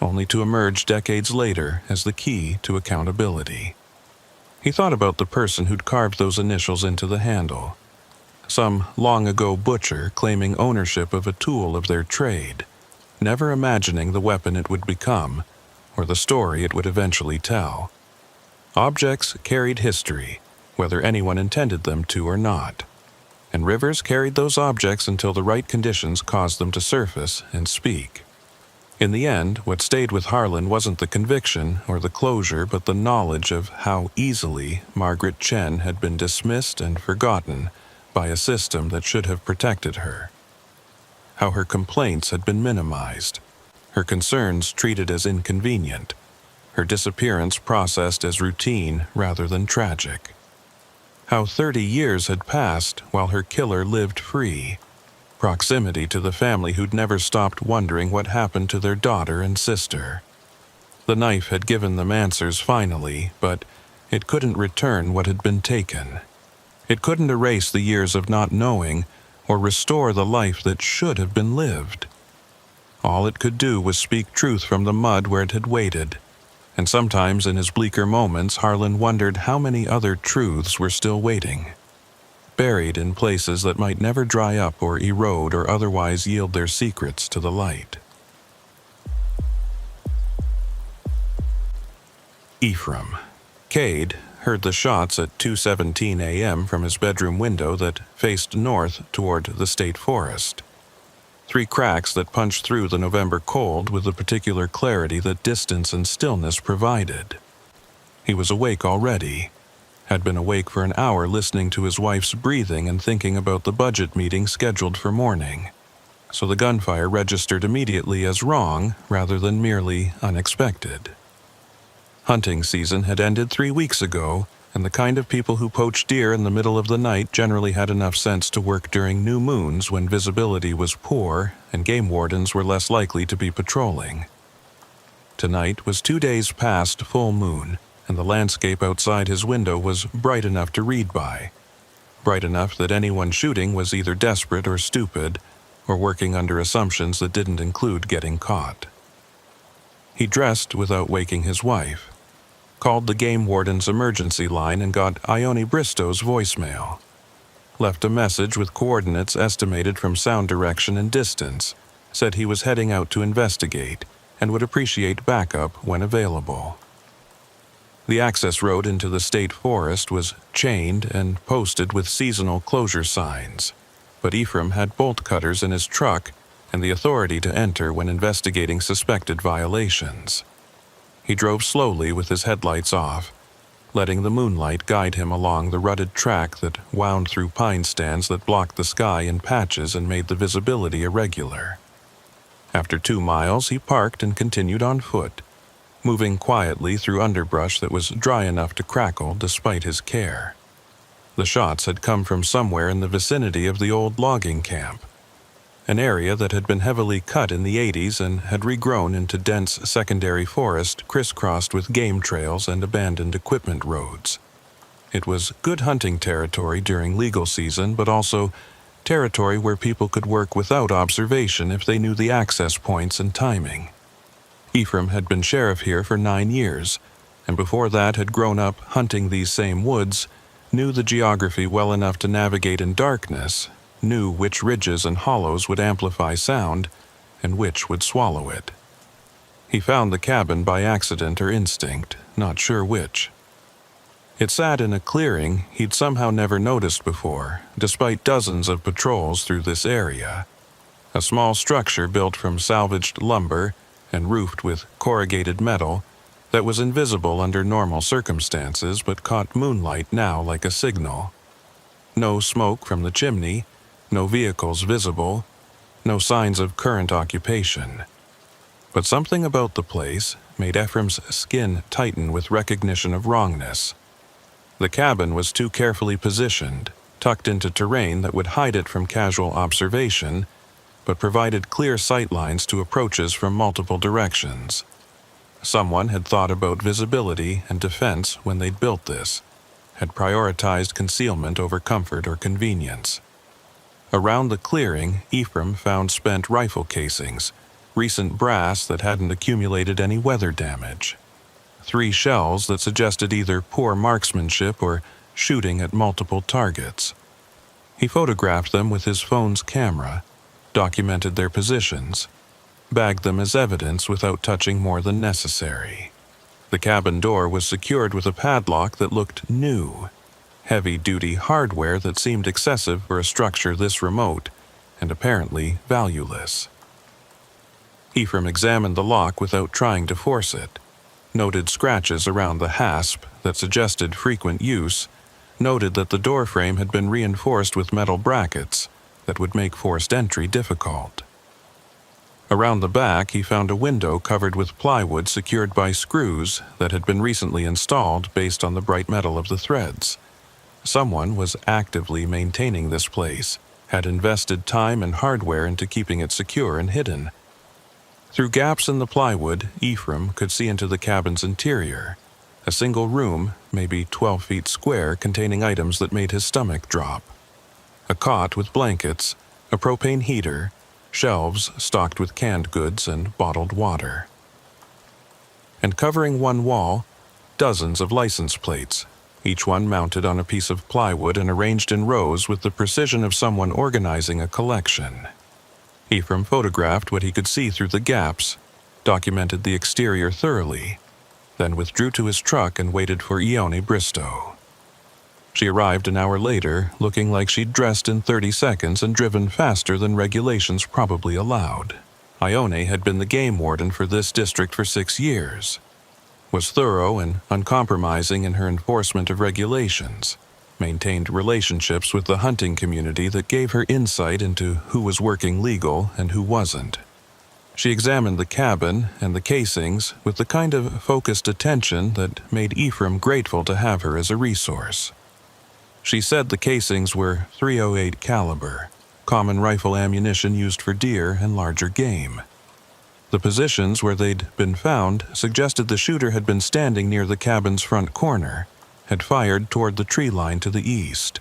only to emerge decades later as the key to accountability. He thought about the person who'd carved those initials into the handle, some long-ago butcher claiming ownership of a tool of their trade, never imagining the weapon it would become or the story it would eventually tell. Objects carried history, whether anyone intended them to or not, and rivers carried those objects until the right conditions caused them to surface and speak. In the end, what stayed with Harlan wasn't the conviction or the closure, but the knowledge of how easily Margaret Chen had been dismissed and forgotten by a system that should have protected her. How her complaints had been minimized, her concerns treated as inconvenient, her disappearance processed as routine rather than tragic. How 30 years had passed while her killer lived free, proximity to the family who'd never stopped wondering what happened to their daughter and sister. The knife had given them answers finally, but it couldn't return what had been taken. It couldn't erase the years of not knowing or restore the life that should have been lived. All it could do was speak truth from the mud where it had waited, and sometimes in his bleaker moments Harlan wondered how many other truths were still waiting, buried in places that might never dry up or erode or otherwise yield their secrets to the light. Ephraim. Cade heard the shots at 2:17 a.m. from his bedroom window that faced north toward the state forest. 3 cracks that punched through the November cold with the particular clarity that distance and stillness provided. He was awake already, had been awake for an hour listening to his wife's breathing and thinking about the budget meeting scheduled for morning, so the gunfire registered immediately as wrong rather than merely unexpected. Hunting season had ended 3 weeks ago, and the kind of people who poach deer in the middle of the night generally had enough sense to work during new moons when visibility was poor and game wardens were less likely to be patrolling. Tonight was 2 days past full moon, and the landscape outside his window was bright enough to read by, bright enough that anyone shooting was either desperate or stupid, or working under assumptions that didn't include getting caught. He dressed without waking his wife, called the game warden's emergency line and got Ione Bristow's voicemail. left a message with coordinates estimated from sound direction and distance, said he was heading out to investigate and would appreciate backup when available. The access road into the state forest was chained and posted with seasonal closure signs, but Ephraim had bolt cutters in his truck and the authority to enter when investigating suspected violations. He drove slowly with his headlights off, letting the moonlight guide him along the rutted track that wound through pine stands that blocked the sky in patches and made the visibility irregular. After 2 miles, he parked and continued on foot, moving quietly through underbrush that was dry enough to crackle despite his care. The shots had come from somewhere in the vicinity of the old logging camp, an area that had been heavily cut in the 80s and had regrown into dense secondary forest crisscrossed with game trails and abandoned equipment roads. It was good hunting territory during legal season, but also territory where people could work without observation if they knew the access points and timing. Ephraim had been sheriff here for 9 years, and before that had grown up hunting these same woods, knew the geography well enough to navigate in darkness, knew which ridges and hollows would amplify sound and which would swallow it. He found the cabin by accident or instinct, not sure which. It sat in a clearing he'd somehow never noticed before, despite dozens of patrols through this area. A small structure built from salvaged lumber and roofed with corrugated metal that was invisible under normal circumstances but caught moonlight now like a signal. No smoke from the chimney, no vehicles visible, no signs of current occupation. But something about the place made Ephraim's skin tighten with recognition of wrongness. The cabin was too carefully positioned, tucked into terrain that would hide it from casual observation, but provided clear sightlines to approaches from multiple directions. Someone had thought about visibility and defense when they'd built this, had prioritized concealment over comfort or convenience. Around the clearing, Ephraim found spent rifle casings, recent brass that hadn't accumulated any weather damage. 3 shells that suggested either poor marksmanship or shooting at multiple targets. He photographed them with his phone's camera, documented their positions, bagged them as evidence without touching more than necessary. The cabin door was secured with a padlock that looked new, heavy-duty hardware that seemed excessive for a structure this remote and apparently valueless. Ephraim examined the lock without trying to force it, noted scratches around the hasp that suggested frequent use, noted that the doorframe had been reinforced with metal brackets that would make forced entry difficult. Around the back, he found a window covered with plywood secured by screws that had been recently installed based on the bright metal of the threads. Someone was actively maintaining this place, had invested time and hardware into keeping it secure and hidden. Through gaps in the plywood, Ephraim could see into the cabin's interior, a single room, maybe 12 feet square, containing items that made his stomach drop. A cot with blankets, a propane heater, shelves stocked with canned goods and bottled water. And covering one wall, dozens of license plates, each one mounted on a piece of plywood and arranged in rows with the precision of someone organizing a collection. Ephraim photographed what he could see through the gaps, documented the exterior thoroughly, then withdrew to his truck and waited for Ione Bristow. She arrived an hour later, looking like she'd dressed in 30 seconds and driven faster than regulations probably allowed. Ione had been the game warden for this district for 6 years, was thorough and uncompromising in her enforcement of regulations, maintained relationships with the hunting community that gave her insight into who was working legal and who wasn't. She examined the cabin and the casings with the kind of focused attention that made Ephraim grateful to have her as a resource. She said the casings were .308 caliber, common rifle ammunition used for deer and larger game. The positions where they'd been found suggested the shooter had been standing near the cabin's front corner, had fired toward the tree line to the east.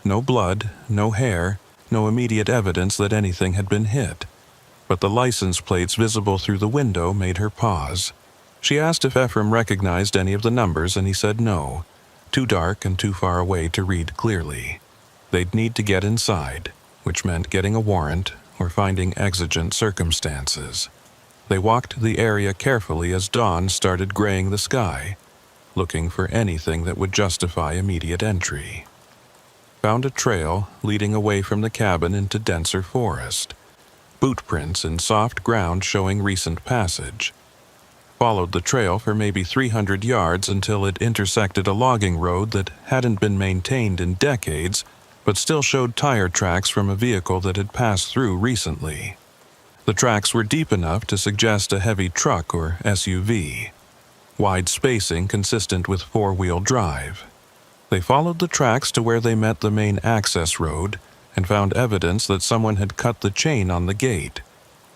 No blood, no hair, no immediate evidence that anything had been hit. But the license plates visible through the window made her pause. She asked if Ephraim recognized any of the numbers, and he said no, too dark and too far away to read clearly. They'd need to get inside, which meant getting a warrant or finding exigent circumstances. They walked the area carefully as dawn started graying the sky, looking for anything that would justify immediate entry. Found a trail leading away from the cabin into denser forest, boot prints in soft ground showing recent passage. Followed the trail for maybe 300 yards until it intersected a logging road that hadn't been maintained in decades, but still showed tire tracks from a vehicle that had passed through recently. The tracks were deep enough to suggest a heavy truck or SUV, wide spacing consistent with four-wheel drive. They followed the tracks to where they met the main access road and found evidence that someone had cut the chain on the gate,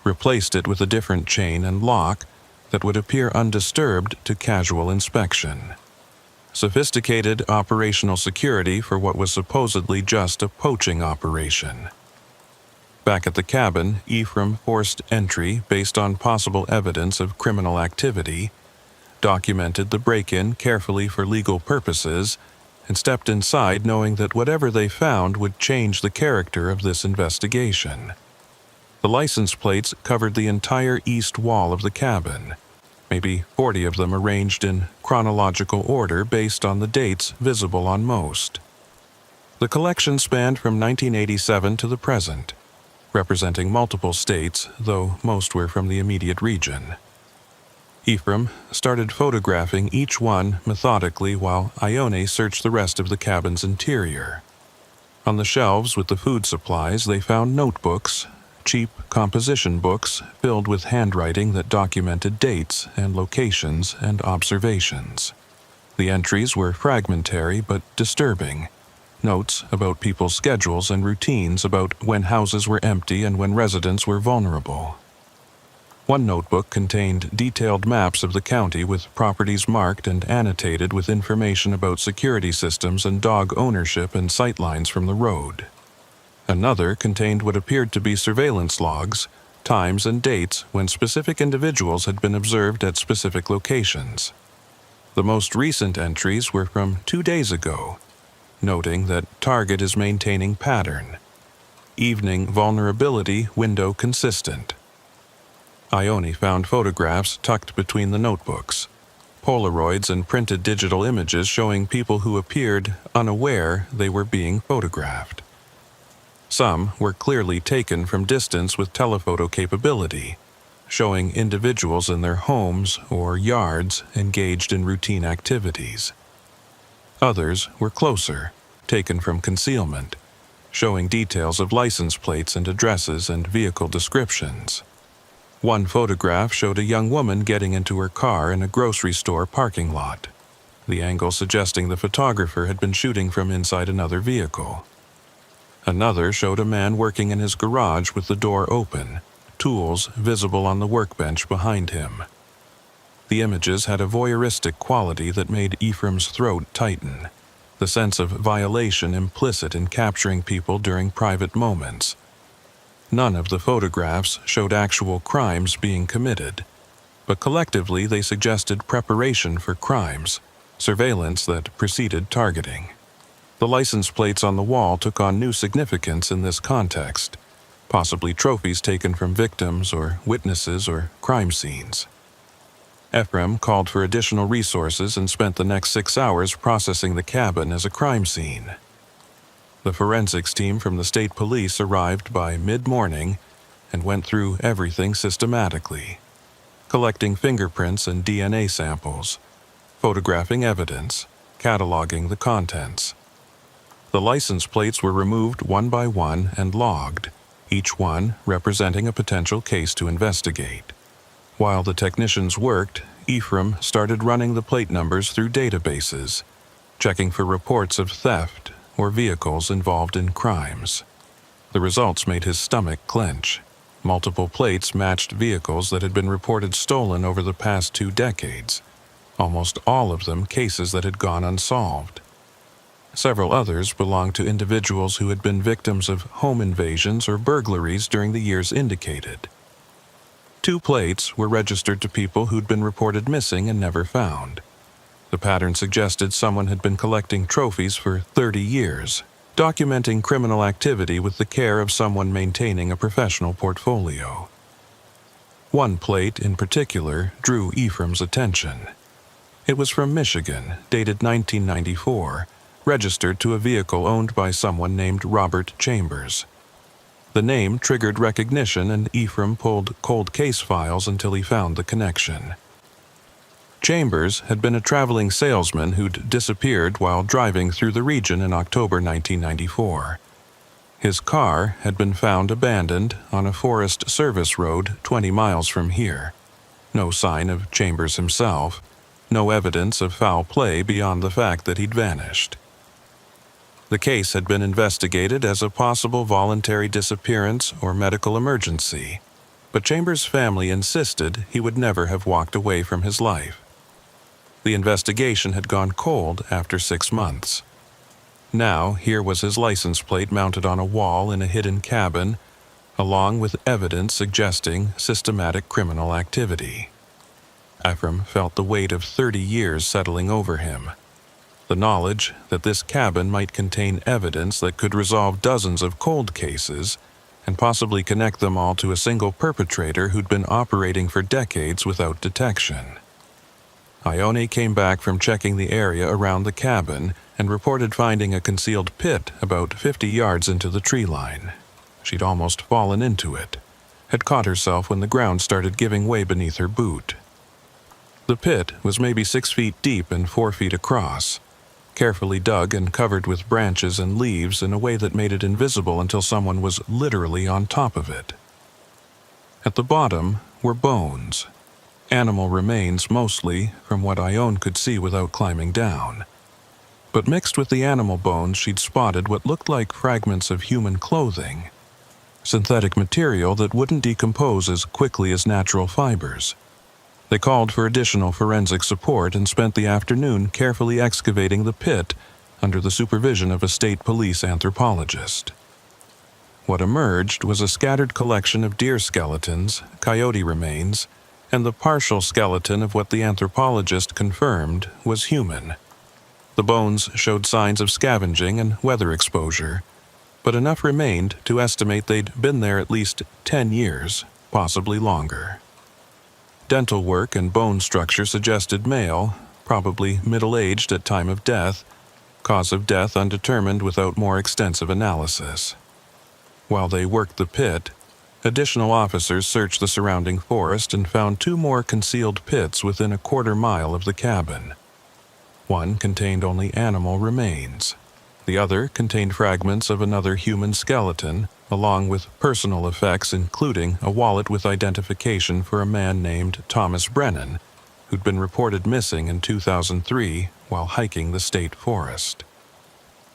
replaced it with a different chain and lock that would appear undisturbed to casual inspection. Sophisticated operational security for what was supposedly just a poaching operation. Back at the cabin, Ephraim forced entry based on possible evidence of criminal activity, documented the break-in carefully for legal purposes, and stepped inside knowing that whatever they found would change the character of this investigation. The license plates covered the entire east wall of the cabin, maybe 40 of them arranged in chronological order based on the dates visible on most. The collection spanned from 1987 to the present, representing multiple states, though most were from the immediate region. Ephraim started photographing each one methodically while Ione searched the rest of the cabin's interior. On the shelves with the food supplies, they found notebooks, cheap composition books filled with handwriting that documented dates and locations and observations. The entries were fragmentary but disturbing. Notes about people's schedules and routines about when houses were empty and when residents were vulnerable. One notebook contained detailed maps of the county with properties marked and annotated with information about security systems and dog ownership and sightlines from the road. Another contained what appeared to be surveillance logs, times and dates when specific individuals had been observed at specific locations. The most recent entries were from 2 days ago, noting that target is maintaining pattern. Evening vulnerability window consistent. Ione found photographs tucked between the notebooks, Polaroids and printed digital images showing people who appeared unaware they were being photographed. Some were clearly taken from distance with telephoto capability, showing individuals in their homes or yards engaged in routine activities. Others were closer, taken from concealment, showing details of license plates and addresses and vehicle descriptions. One photograph showed a young woman getting into her car in a grocery store parking lot, the angle suggesting the photographer had been shooting from inside another vehicle. Another showed a man working in his garage with the door open, tools visible on the workbench behind him. The images had a voyeuristic quality that made Ephraim's throat tighten, the sense of violation implicit in capturing people during private moments. None of the photographs showed actual crimes being committed, but collectively they suggested preparation for crimes, surveillance that preceded targeting. The license plates on the wall took on new significance in this context, possibly trophies taken from victims or witnesses or crime scenes. Ephraim called for additional resources and spent the next 6 hours processing the cabin as a crime scene. The forensics team from the state police arrived by mid-morning and went through everything systematically, collecting fingerprints and DNA samples, photographing evidence, cataloging the contents. The license plates were removed one by one and logged, each one representing a potential case to investigate. While the technicians worked, Ephraim started running the plate numbers through databases, checking for reports of theft or vehicles involved in crimes. The results made his stomach clench. Multiple plates matched vehicles that had been reported stolen over the past 2 decades, almost all of them cases that had gone unsolved. Several others belonged to individuals who had been victims of home invasions or burglaries during the years indicated. 2 plates were registered to people who'd been reported missing and never found. The pattern suggested someone had been collecting trophies for 30 years, documenting criminal activity with the care of someone maintaining a professional portfolio. One plate in particular drew Ephraim's attention. It was from Michigan, dated 1994, registered to a vehicle owned by someone named Robert Chambers. The name triggered recognition, and Ephraim pulled cold case files until he found the connection. Chambers had been a traveling salesman who'd disappeared while driving through the region in October 1994. His car had been found abandoned on a Forest Service road 20 miles from here. No sign of Chambers himself, no evidence of foul play beyond the fact that he'd vanished. The case had been investigated as a possible voluntary disappearance or medical emergency, but Chambers' family insisted he would never have walked away from his life. The investigation had gone cold after 6 months. Now, here was his license plate mounted on a wall in a hidden cabin, along with evidence suggesting systematic criminal activity. Ephraim felt the weight of 30 years settling over him. The knowledge that this cabin might contain evidence that could resolve dozens of cold cases and possibly connect them all to a single perpetrator who'd been operating for decades without detection. Ione came back from checking the area around the cabin and reported finding a concealed pit about 50 yards into the tree line. She'd almost fallen into it, had caught herself when the ground started giving way beneath her boot. The pit was maybe 6 feet deep and 4 feet across, carefully dug and covered with branches and leaves in a way that made it invisible until someone was literally on top of it. At the bottom were bones, animal remains mostly, from what Ione could see without climbing down. But mixed with the animal bones, she'd spotted what looked like fragments of human clothing, synthetic material that wouldn't decompose as quickly as natural fibers. They called for additional forensic support and spent the afternoon carefully excavating the pit under the supervision of a state police anthropologist. What emerged was a scattered collection of deer skeletons, coyote remains, and the partial skeleton of what the anthropologist confirmed was human. The bones showed signs of scavenging and weather exposure, but enough remained to estimate they'd been there at least 10 years, possibly longer. Dental work and bone structure suggested male, probably middle-aged at time of death, cause of death undetermined without more extensive analysis. While they worked the pit, additional officers searched the surrounding forest and found 2 more concealed pits within a quarter-mile of the cabin. One contained only animal remains. The other contained fragments of another human skeleton, along with personal effects including a wallet with identification for a man named Thomas Brennan, who'd been reported missing in 2003 while hiking the state forest.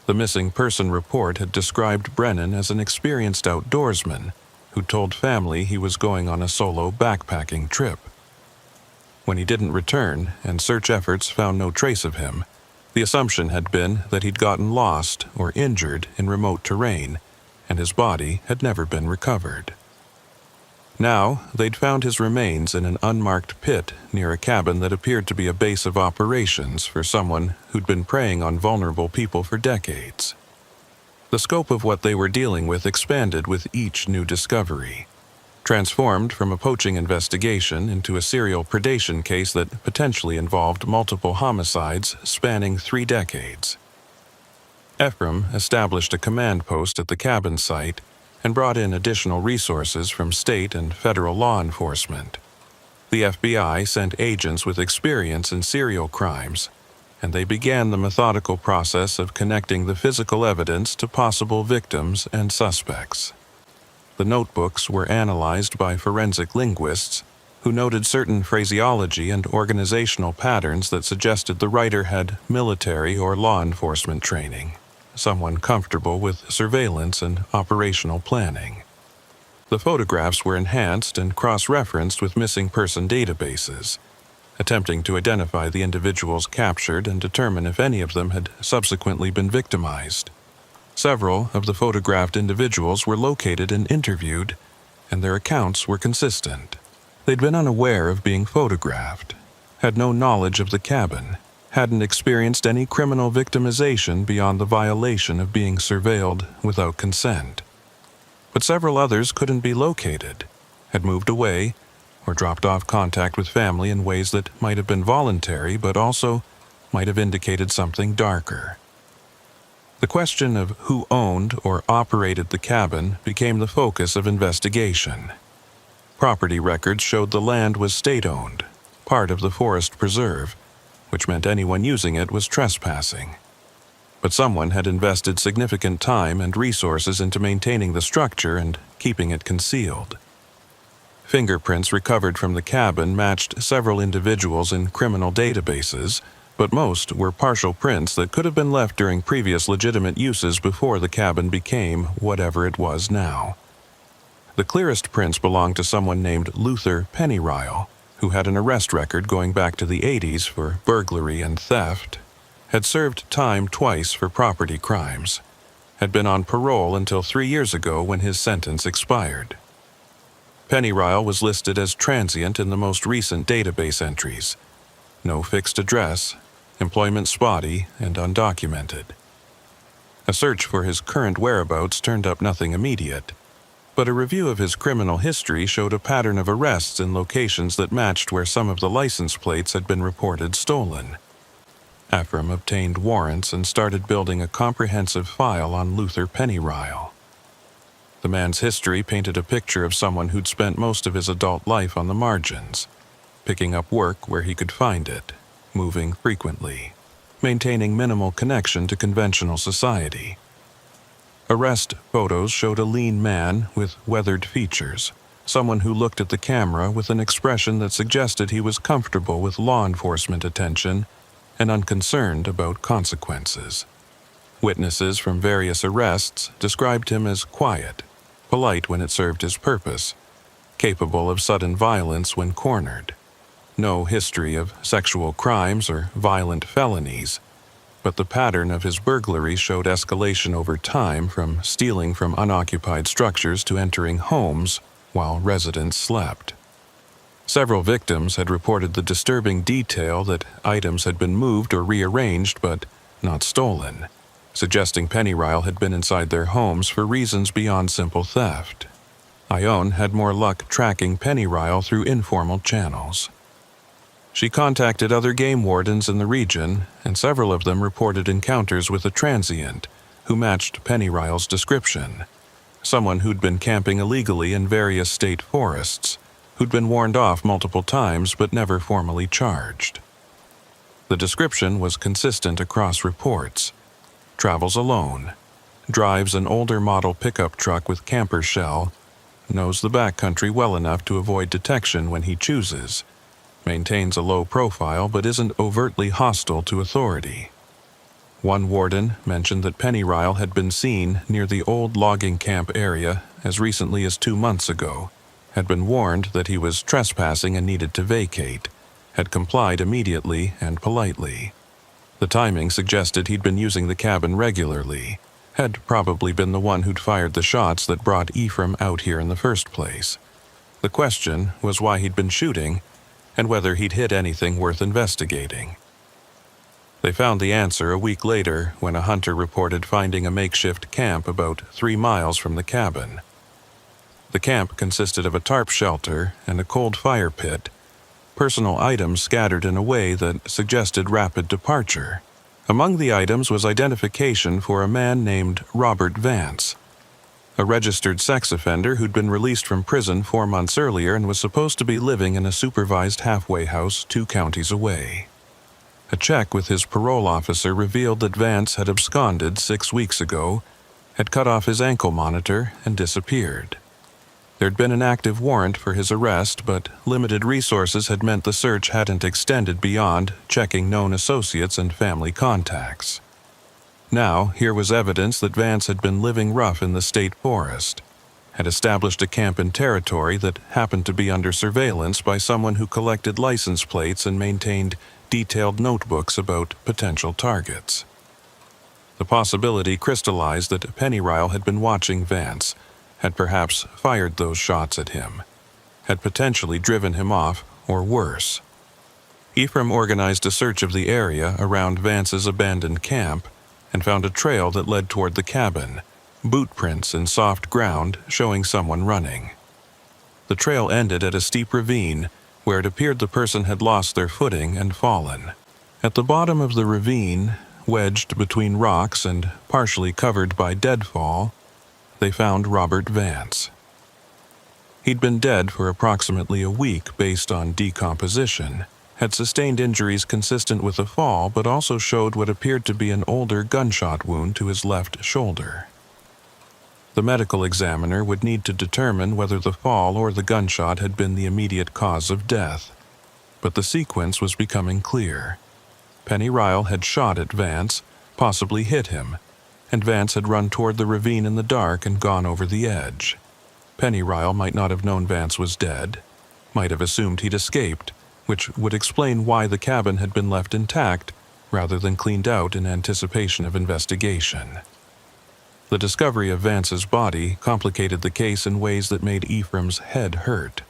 The missing person report had described Brennan as an experienced outdoorsman who told family he was going on a solo backpacking trip. When he didn't return and search efforts found no trace of him, the assumption had been that he'd gotten lost or injured in remote terrain, and his body had never been recovered. Now, they'd found his remains in an unmarked pit near a cabin that appeared to be a base of operations for someone who'd been preying on vulnerable people for decades. The scope of what they were dealing with expanded with each new discovery, transformed from a poaching investigation into a serial predation case that potentially involved multiple homicides spanning 3 decades. Ephraim established a command post at the cabin site and brought in additional resources from state and federal law enforcement. The FBI sent agents with experience in serial crimes, and they began the methodical process of connecting the physical evidence to possible victims and suspects. The notebooks were analyzed by forensic linguists who noted certain phraseology and organizational patterns that suggested the writer had military or law enforcement training, someone comfortable with surveillance and operational planning. The photographs were enhanced and cross-referenced with missing person databases, attempting to identify the individuals captured and determine if any of them had subsequently been victimized. Several of the photographed individuals were located and interviewed, and their accounts were consistent. They'd been unaware of being photographed, had no knowledge of the cabin, hadn't experienced any criminal victimization beyond the violation of being surveilled without consent. But several others couldn't be located, had moved away, or dropped off contact with family in ways that might have been voluntary but also might have indicated something darker. The question of who owned or operated the cabin became the focus of investigation. Property records showed the land was state-owned, part of the forest preserve, which meant anyone using it was trespassing. But someone had invested significant time and resources into maintaining the structure and keeping it concealed. Fingerprints recovered from the cabin matched several individuals in criminal databases, but most were partial prints that could have been left during previous legitimate uses before the cabin became whatever it was now. The clearest prints belonged to someone named Luther Pennyrile, who had an arrest record going back to the 80s for burglary and theft, had served time twice for property crimes, had been on parole until 3 years ago when his sentence expired. Pennyrile was listed as transient in the most recent database entries. No fixed address, employment spotty and undocumented. A search for his current whereabouts turned up nothing immediate, but a review of his criminal history showed a pattern of arrests in locations that matched where some of the license plates had been reported stolen. Ephraim obtained warrants and started building a comprehensive file on Luther Pennyrile. The man's history painted a picture of someone who'd spent most of his adult life on the margins, picking up work where he could find it, moving frequently, maintaining minimal connection to conventional society. Arrest photos showed a lean man with weathered features, someone who looked at the camera with an expression that suggested he was comfortable with law enforcement attention and unconcerned about consequences. Witnesses from various arrests described him as quiet, polite when it served his purpose, capable of sudden violence when cornered. No history of sexual crimes or violent felonies, but the pattern of his burglary showed escalation over time, from stealing from unoccupied structures to entering homes while residents slept. Several victims had reported the disturbing detail that items had been moved or rearranged but not stolen, suggesting Pennyrile had been inside their homes for reasons beyond simple theft. Ione had more luck tracking Pennyrile through informal channels. She contacted other game wardens in the region, and several of them reported encounters with a transient who matched Pennyrile's description, someone who'd been camping illegally in various state forests, who'd been warned off multiple times but never formally charged. The description was consistent across reports. Travels alone, drives an older model pickup truck with camper shell, knows the backcountry well enough to avoid detection when he chooses, maintains a low profile but isn't overtly hostile to authority. One warden mentioned that Pennyrile had been seen near the old logging camp area as recently as 2 months ago, had been warned that he was trespassing and needed to vacate, had complied immediately and politely. The timing suggested he'd been using the cabin regularly, had probably been the one who'd fired the shots that brought Ephraim out here in the first place. The question was why he'd been shooting and whether he'd hit anything worth investigating. They found the answer a week later when a hunter reported finding a makeshift camp about 3 miles from the cabin. The camp consisted of a tarp shelter and a cold fire pit, personal items scattered in a way that suggested rapid departure. Among the items was identification for a man named Robert Vance, a registered sex offender who'd been released from prison 4 months earlier and was supposed to be living in a supervised halfway house 2 counties away. A check with his parole officer revealed that Vance had absconded 6 weeks ago, had cut off his ankle monitor, and disappeared. There'd been an active warrant for his arrest, but limited resources had meant the search hadn't extended beyond checking known associates and family contacts. Now, here was evidence that Vance had been living rough in the state forest, had established a camp in territory that happened to be under surveillance by someone who collected license plates and maintained detailed notebooks about potential targets. The possibility crystallized that Pennyrile had been watching Vance, had perhaps fired those shots at him, had potentially driven him off, or worse. Ephraim organized a search of the area around Vance's abandoned camp and found a trail that led toward the cabin, boot prints in soft ground showing someone running. The trail ended at a steep ravine where it appeared the person had lost their footing and fallen. At the bottom of the ravine, wedged between rocks and partially covered by deadfall, they found Robert Vance. He'd been dead for approximately a week based on decomposition, had sustained injuries consistent with a fall, but also showed what appeared to be an older gunshot wound to his left shoulder. The medical examiner would need to determine whether the fall or the gunshot had been the immediate cause of death, but the sequence was becoming clear. Penny Ryle had shot at Vance, possibly hit him, and Vance had run toward the ravine in the dark and gone over the edge. Penny Ryle might not have known Vance was dead, might have assumed he'd escaped, which would explain why the cabin had been left intact rather than cleaned out in anticipation of investigation. The discovery of Vance's body complicated the case in ways that made Ephraim's head hurt.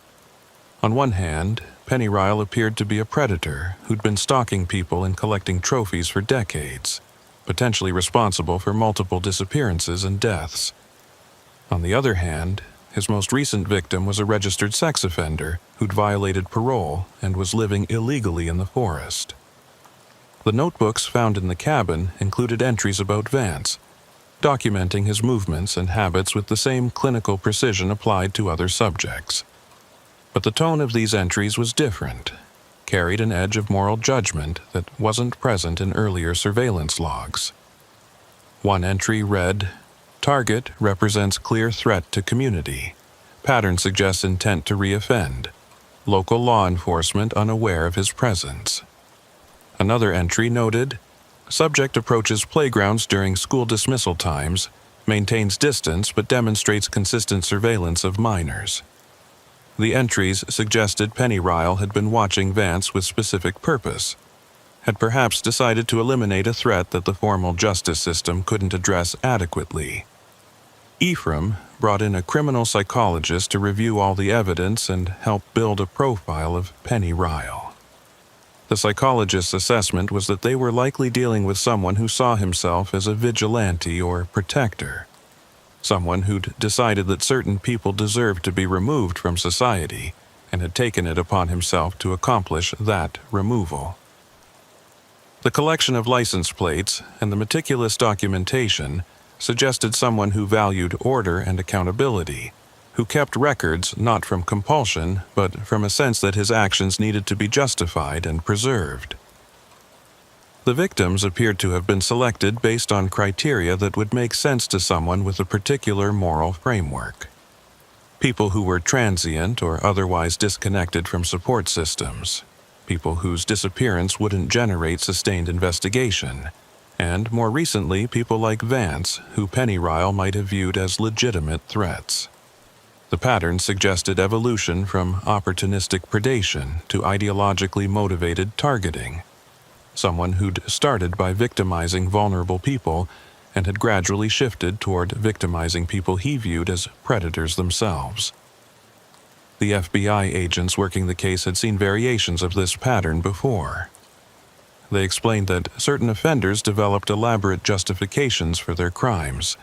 On one hand, Penny Ryle appeared to be a predator who'd been stalking people and collecting trophies for decades, potentially responsible for multiple disappearances and deaths. On the other hand, his most recent victim was a registered sex offender who'd violated parole and was living illegally in the forest. The notebooks found in the cabin included entries about Vance, documenting his movements and habits with the same clinical precision applied to other subjects. But the tone of these entries was different, carried an edge of moral judgment that wasn't present in earlier surveillance logs. One entry read, "Target represents clear threat to community. Pattern suggests intent to reoffend. Local law enforcement unaware of his presence." Another entry noted, "Subject approaches playgrounds during school dismissal times, maintains distance but demonstrates consistent surveillance of minors." The entries suggested Penny Ryle had been watching Vance with specific purpose, had perhaps decided to eliminate a threat that the formal justice system couldn't address adequately. Ephraim brought in a criminal psychologist to review all the evidence and help build a profile of Penny Ryle. The psychologist's assessment was that they were likely dealing with someone who saw himself as a vigilante or protector, someone who'd decided that certain people deserved to be removed from society and had taken it upon himself to accomplish that removal. The collection of license plates and the meticulous documentation suggested someone who valued order and accountability, who kept records not from compulsion but from a sense that his actions needed to be justified and preserved. The victims appeared to have been selected based on criteria that would make sense to someone with a particular moral framework. People who were transient or otherwise disconnected from support systems, people whose disappearance wouldn't generate sustained investigation, and more recently people like Vance, who Penny Ryle might have viewed as legitimate threats. The pattern suggested evolution from opportunistic predation to ideologically motivated targeting. Someone who'd started by victimizing vulnerable people and had gradually shifted toward victimizing people he viewed as predators themselves. The FBI agents working the case had seen variations of this pattern before. They explained that certain offenders developed elaborate justifications for their crimes,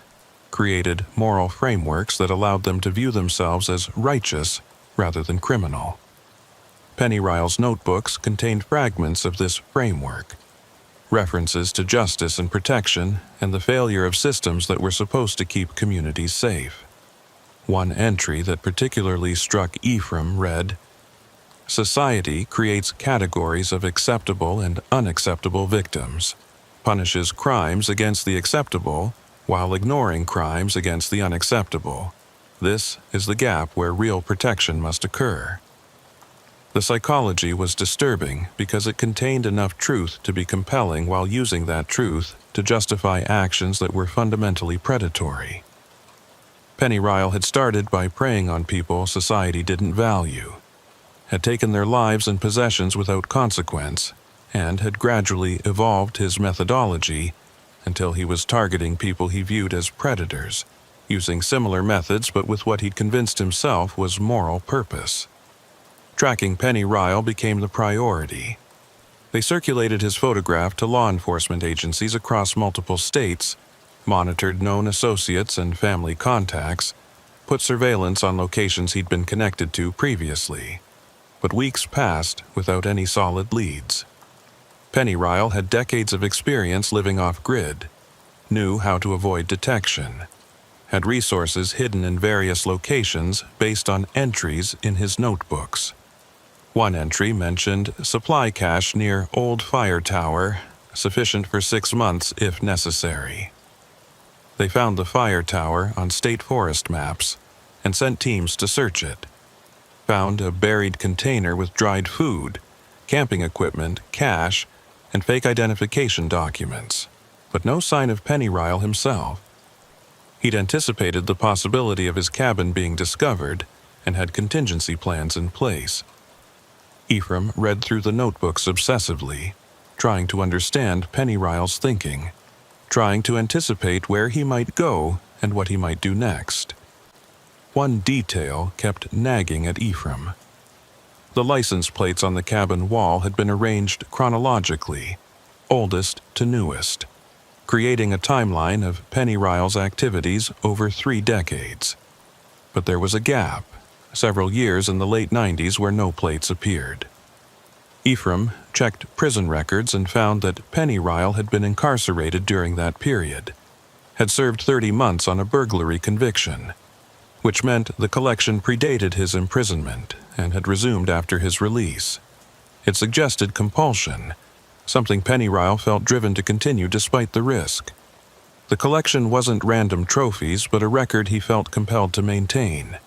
created moral frameworks that allowed them to view themselves as righteous rather than criminal. Penny Ryle's notebooks contained fragments of this framework, references to justice and protection and the failure of systems that were supposed to keep communities safe. One entry that particularly struck Ephraim read, "Society creates categories of acceptable and unacceptable victims, punishes crimes against the acceptable while ignoring crimes against the unacceptable. This is the gap where real protection must occur." The psychology was disturbing because it contained enough truth to be compelling while using that truth to justify actions that were fundamentally predatory. Penny Ryle had started by preying on people society didn't value, had taken their lives and possessions without consequence, and had gradually evolved his methodology until he was targeting people he viewed as predators, using similar methods but with what he'd convinced himself was moral purpose. Tracking Penny Ryle became the priority. They circulated his photograph to law enforcement agencies across multiple states, monitored known associates and family contacts, put surveillance on locations he'd been connected to previously. But weeks passed without any solid leads. Pennyrile had decades of experience living off-grid, knew how to avoid detection, had resources hidden in various locations based on entries in his notebooks. One entry mentioned supply cache near old fire tower, sufficient for 6 months if necessary. They found the fire tower on state forest maps and sent teams to search it. Found a buried container with dried food, camping equipment, cash, and fake identification documents, but no sign of Pennyrile himself. He'd anticipated the possibility of his cabin being discovered and had contingency plans in place. Ephraim read through the notebooks obsessively, trying to understand Pennyrile's thinking, trying to anticipate where he might go and what he might do next. One detail kept nagging at Ephraim. The license plates on the cabin wall had been arranged chronologically, oldest to newest, creating a timeline of Pennyrile's activities over 3 decades. But there was a gap, several years in the late 90s where no plates appeared. Ephraim checked prison records and found that Pennyrile had been incarcerated during that period, had served 30 months on a burglary conviction, which meant the collection predated his imprisonment and had resumed after his release. It suggested compulsion, something Pennyrile felt driven to continue despite the risk. The collection wasn't random trophies, but a record he felt compelled to maintain,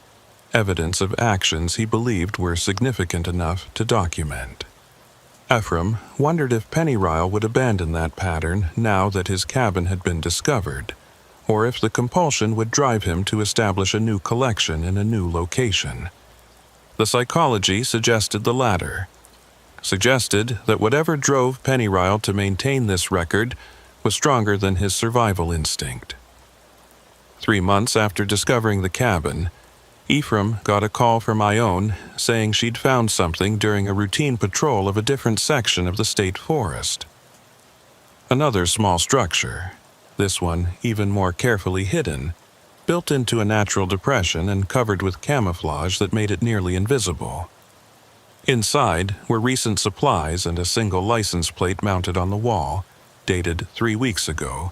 evidence of actions he believed were significant enough to document. Ephraim wondered if Pennyrile would abandon that pattern now that his cabin had been discovered, or if the compulsion would drive him to establish a new collection in a new location. The psychology suggested the latter, suggested that whatever drove Pennyrile to maintain this record was stronger than his survival instinct. 3 months after discovering the cabin, Ephraim got a call from Ione saying she'd found something during a routine patrol of a different section of the state forest. Another small structure, this one even more carefully hidden, built into a natural depression and covered with camouflage that made it nearly invisible. Inside were recent supplies and a single license plate mounted on the wall, dated 3 weeks ago,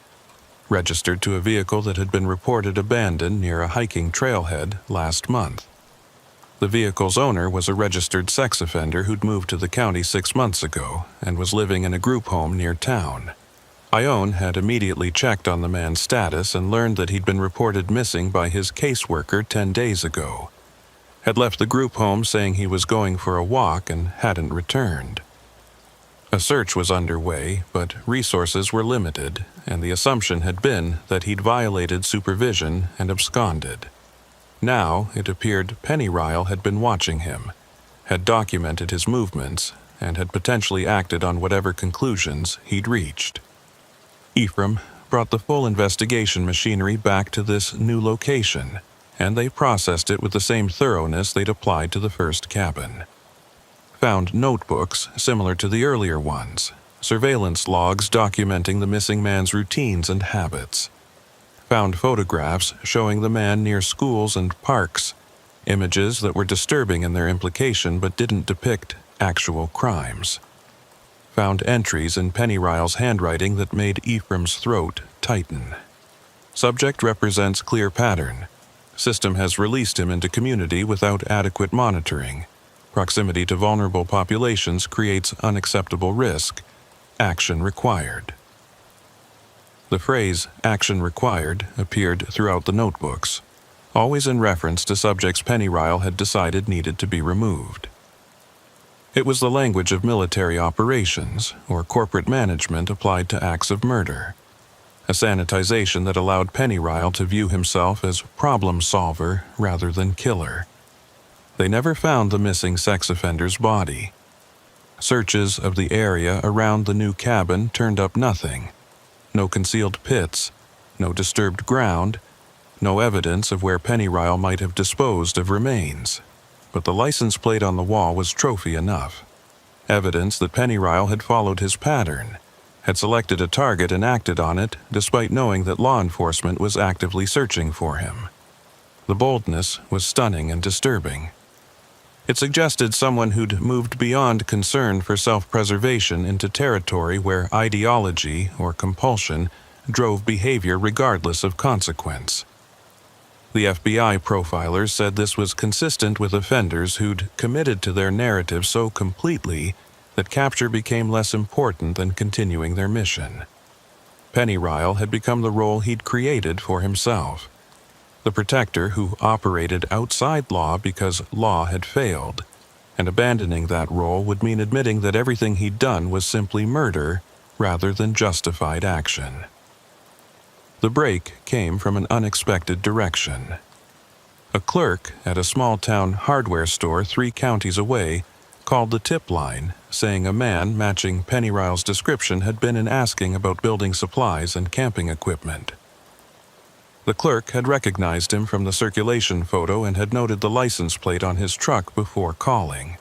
registered to a vehicle that had been reported abandoned near a hiking trailhead last month. The vehicle's owner was a registered sex offender who'd moved to the county 6 months ago and was living in a group home near town. Ione had immediately checked on the man's status and learned that he'd been reported missing by his caseworker 10 days ago, had left the group home saying he was going for a walk and hadn't returned. A search was underway, but resources were limited, and the assumption had been that he'd violated supervision and absconded. Now it appeared Pennyrile had been watching him, had documented his movements, and had potentially acted on whatever conclusions he'd reached. Ephraim brought the full investigation machinery back to this new location, and they processed it with the same thoroughness they'd applied to the first cabin. Found notebooks similar to the earlier ones, surveillance logs documenting the missing man's routines and habits. Found photographs showing the man near schools and parks, images that were disturbing in their implication but didn't depict actual crimes. Found entries in Pennyrile's handwriting that made Ephraim's throat tighten. Subject represents clear pattern. System has released him into community without adequate monitoring. Proximity to vulnerable populations creates unacceptable risk. Action required. The phrase, action required, appeared throughout the notebooks, always in reference to subjects Pennyrile had decided needed to be removed. It was the language of military operations or corporate management applied to acts of murder, a sanitization that allowed Pennyrile to view himself as problem solver rather than killer. They never found the missing sex offender's body. Searches of the area around the new cabin turned up nothing. No concealed pits, no disturbed ground, no evidence of where Pennyrile might have disposed of remains. But the license plate on the wall was trophy enough. evidence that Pennyrile had followed his pattern, had selected a target and acted on it despite knowing that law enforcement was actively searching for him. The boldness was stunning and disturbing. It suggested someone who'd moved beyond concern for self-preservation into territory where ideology or compulsion drove behavior regardless of consequence. The FBI profilers said this was consistent with offenders who'd committed to their narrative so completely that capture became less important than continuing their mission. Pennyrile had become the role he'd created for himself, the protector who operated outside law because law had failed, and abandoning that role would mean admitting that everything he'd done was simply murder rather than justified action. The break came from an unexpected direction. A clerk at a small-town hardware store 3 counties away called the tip line, saying a man matching Pennyrile's description had been in asking about building supplies and camping equipment. The clerk had recognized him from the circulation photo and had noted the license plate on his truck before calling.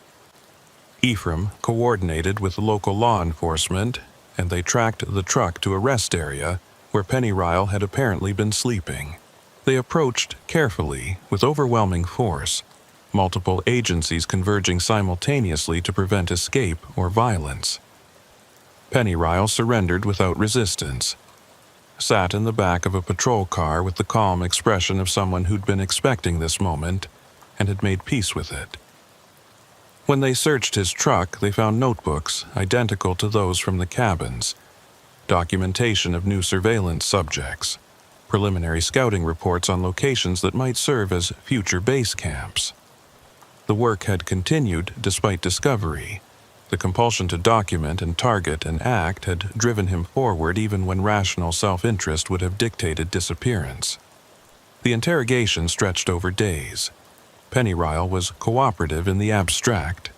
Ephraim coordinated with local law enforcement, and they tracked the truck to a rest area where Pennyrile had apparently been sleeping. They approached carefully, with overwhelming force, multiple agencies converging simultaneously to prevent escape or violence. Pennyrile surrendered without resistance, sat in the back of a patrol car with the calm expression of someone who'd been expecting this moment and had made peace with it. When they searched his truck, they found notebooks identical to those from the cabins, documentation of new surveillance subjects, preliminary scouting reports on locations that might serve as future base camps. The work had continued despite discovery. The compulsion to document and target and act had driven him forward even when rational self-interest would have dictated disappearance. The interrogation stretched over days. Pennyrile was cooperative in the abstract,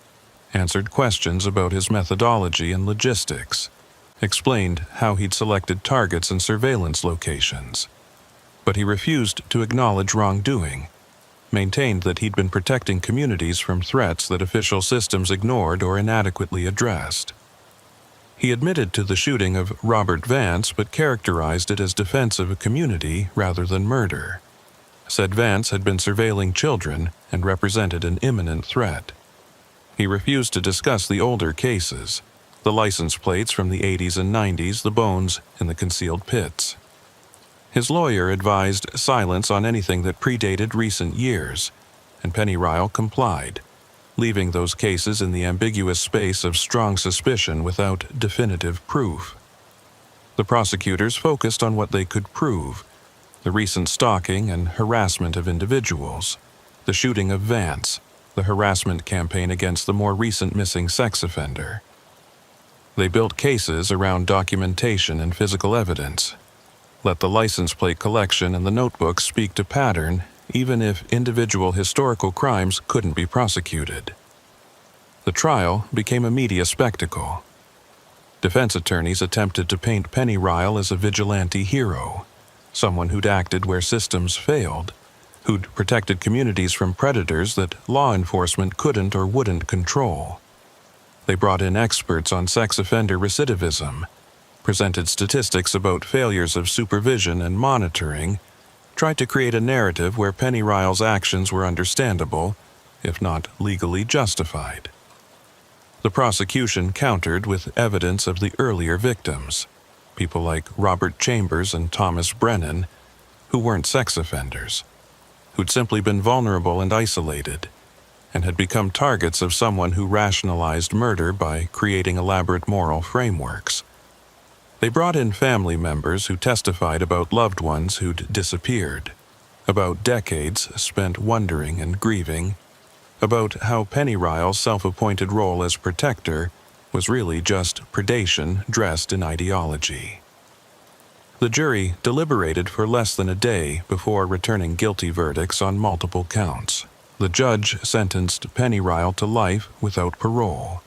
answered questions about his methodology and logistics, explained how he'd selected targets and surveillance locations. But he refused to acknowledge wrongdoing, maintained that he'd been protecting communities from threats that official systems ignored or inadequately addressed. He admitted to the shooting of Robert Vance but characterized it as defense of a community rather than murder. Said Vance had been surveilling children and represented an imminent threat. He refused to discuss the older cases, the license plates from the 80s and 90s, the bones in the concealed pits. His lawyer advised silence on anything that predated recent years, and Pennyrile complied, leaving those cases in the ambiguous space of strong suspicion without definitive proof. The prosecutors focused on what they could prove: the recent stalking and harassment of individuals, the shooting of Vance, the harassment campaign against the more recent missing sex offender. They built cases around documentation and physical evidence. Let the license plate collection and the notebooks speak to pattern, even if individual historical crimes couldn't be prosecuted. The trial became a media spectacle. Defense attorneys attempted to paint Pennyrile as a vigilante hero, someone who'd acted where systems failed, who'd protected communities from predators that law enforcement couldn't or wouldn't control. They brought in experts on sex offender recidivism, presented statistics about failures of supervision and monitoring, tried to create a narrative where Pennyrile's actions were understandable, if not legally justified. The prosecution countered with evidence of the earlier victims, people like Robert Chambers and Thomas Brennan, who weren't sex offenders, who'd simply been vulnerable and isolated, and had become targets of someone who rationalized murder by creating elaborate moral frameworks. They brought in family members who testified about loved ones who'd disappeared, about decades spent wondering and grieving, about how Pennyrile's self-appointed role as protector was really just predation dressed in ideology. The jury deliberated for less than a day before returning guilty verdicts on multiple counts. The judge sentenced Pennyrile to life without parole,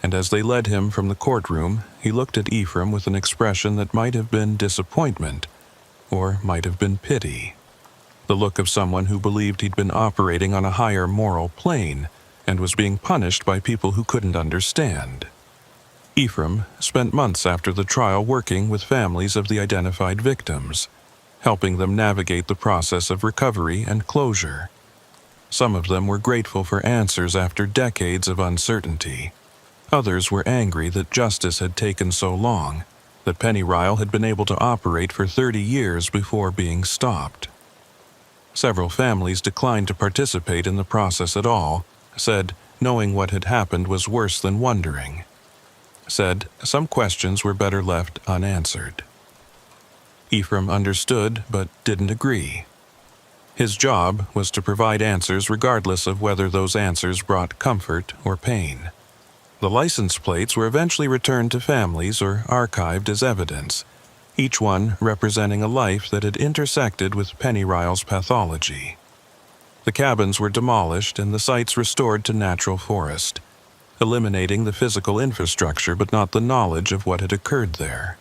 and as they led him from the courtroom, he looked at Ephraim with an expression that might have been disappointment, or might have been pity. The look of someone who believed he'd been operating on a higher moral plane and was being punished by people who couldn't understand. Ephraim spent months after the trial working with families of the identified victims, helping them navigate the process of recovery and closure. Some of them were grateful for answers after decades of uncertainty. Others were angry that justice had taken so long, that Pennyrile had been able to operate for 30 years before being stopped. Several families declined to participate in the process at all, said knowing what had happened was worse than wondering. Said some questions were better left unanswered. Ephraim understood but didn't agree. His job was to provide answers regardless of whether those answers brought comfort or pain. The license plates were eventually returned to families or archived as evidence, each one representing a life that had intersected with Pennyrile's pathology. The cabins were demolished and the sites restored to natural forest, eliminating the physical infrastructure but not the knowledge of what had occurred there.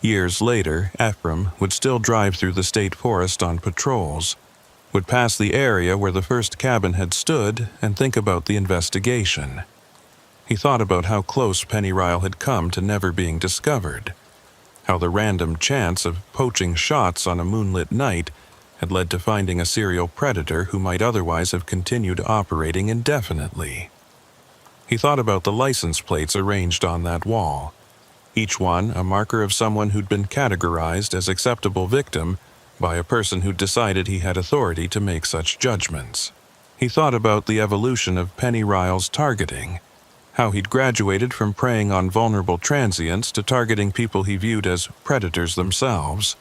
Years later, Ephraim would still drive through the state forest on patrols, would pass the area where the first cabin had stood and think about the investigation. He thought about how close Pennyrile had come to never being discovered, how the random chance of poaching shots on a moonlit night had led to finding a serial predator who might otherwise have continued operating indefinitely. He thought about the license plates arranged on that wall, each one a marker of someone who'd been categorized as acceptable victim by a person who'd decided he had authority to make such judgments. He thought about the evolution of Pennyrile's targeting, how he'd graduated from preying on vulnerable transients to targeting people he viewed as predators themselves,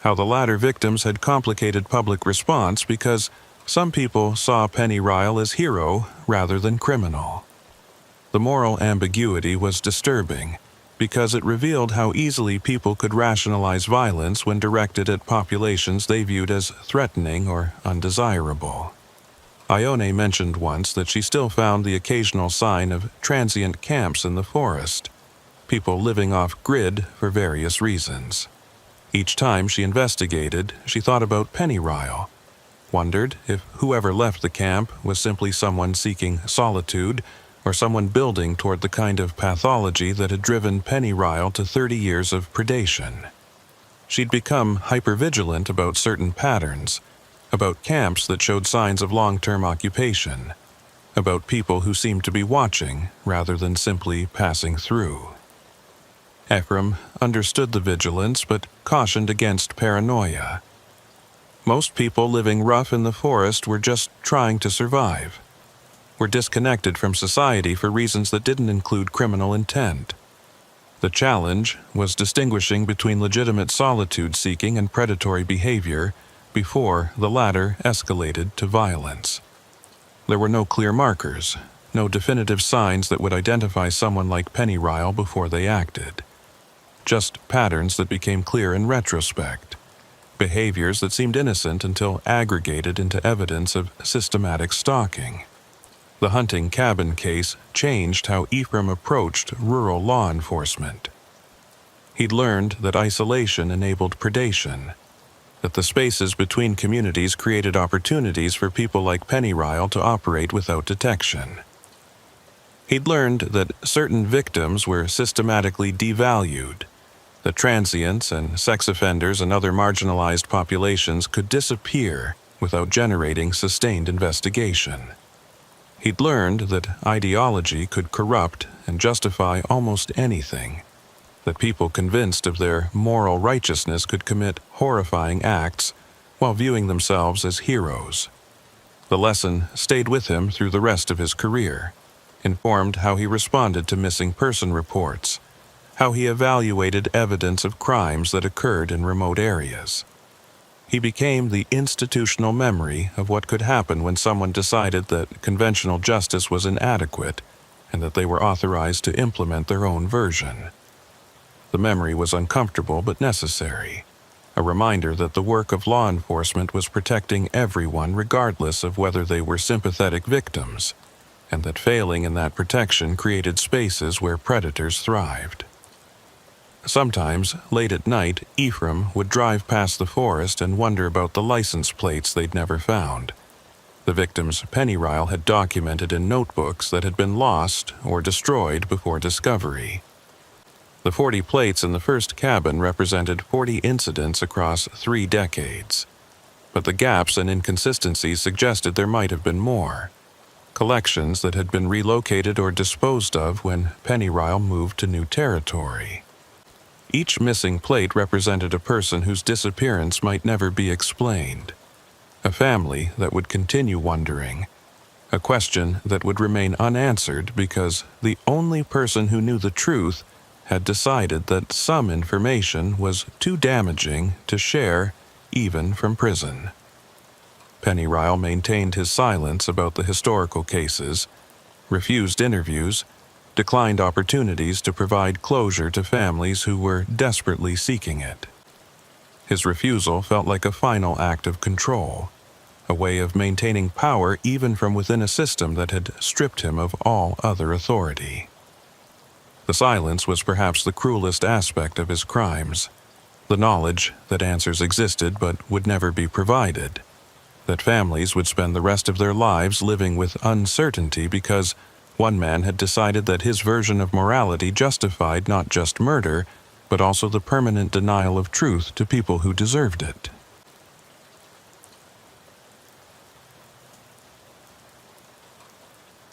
how the latter victims had complicated public response because some people saw Pennyrile as hero rather than criminal. The moral ambiguity was disturbing because it revealed how easily people could rationalize violence when directed at populations they viewed as threatening or undesirable. Ione mentioned once that she still found the occasional sign of transient camps in the forest, people living off-grid for various reasons. Each time she investigated, she thought about Pennyrile, wondered if whoever left the camp was simply someone seeking solitude or someone building toward the kind of pathology that had driven Pennyrile to 30 years of predation. She'd become hypervigilant about certain patterns, about camps that showed signs of long-term occupation, about people who seemed to be watching rather than simply passing through. Ephraim understood the vigilance but cautioned against paranoia. Most people living rough in the forest were just trying to survive, were disconnected from society for reasons that didn't include criminal intent. The challenge was distinguishing between legitimate solitude-seeking and predatory behavior before the latter escalated to violence. There were no clear markers, no definitive signs that would identify someone like Pennyrile before they acted. Just patterns that became clear in retrospect, behaviors that seemed innocent until aggregated into evidence of systematic stalking. The hunting cabin case changed how Ephraim approached rural law enforcement. He'd learned that isolation enabled predation, that the spaces between communities created opportunities for people like Pennyrile to operate without detection. He'd learned that certain victims were systematically devalued, that transients and sex offenders and other marginalized populations could disappear without generating sustained investigation. He'd learned that ideology could corrupt and justify almost anything, that people convinced of their moral righteousness could commit horrifying acts while viewing themselves as heroes. The lesson stayed with him through the rest of his career, informed how he responded to missing person reports, how he evaluated evidence of crimes that occurred in remote areas. He became the institutional memory of what could happen when someone decided that conventional justice was inadequate and that they were authorized to implement their own version. The memory was uncomfortable but necessary, a reminder that the work of law enforcement was protecting everyone regardless of whether they were sympathetic victims, and that failing in that protection created spaces where predators thrived. Sometimes, late at night, Ephraim would drive past the forest and wonder about the license plates they'd never found. The victims Pennyrile had documented in notebooks that had been lost or destroyed before discovery. The 40 plates in the first cabin represented 40 incidents across 3 decades, but the gaps and inconsistencies suggested there might have been more. Collections that had been relocated or disposed of when Pennyrile moved to new territory. Each missing plate represented a person whose disappearance might never be explained, a family that would continue wondering, a question that would remain unanswered because the only person who knew the truth had decided that some information was too damaging to share even from prison. Pennyrile maintained his silence about the historical cases, refused interviews, declined opportunities to provide closure to families who were desperately seeking it. His refusal felt like a final act of control, a way of maintaining power even from within a system that had stripped him of all other authority. The silence was perhaps the cruelest aspect of his crimes, the knowledge that answers existed but would never be provided, that families would spend the rest of their lives living with uncertainty because one man had decided that his version of morality justified not just murder, but also the permanent denial of truth to people who deserved it.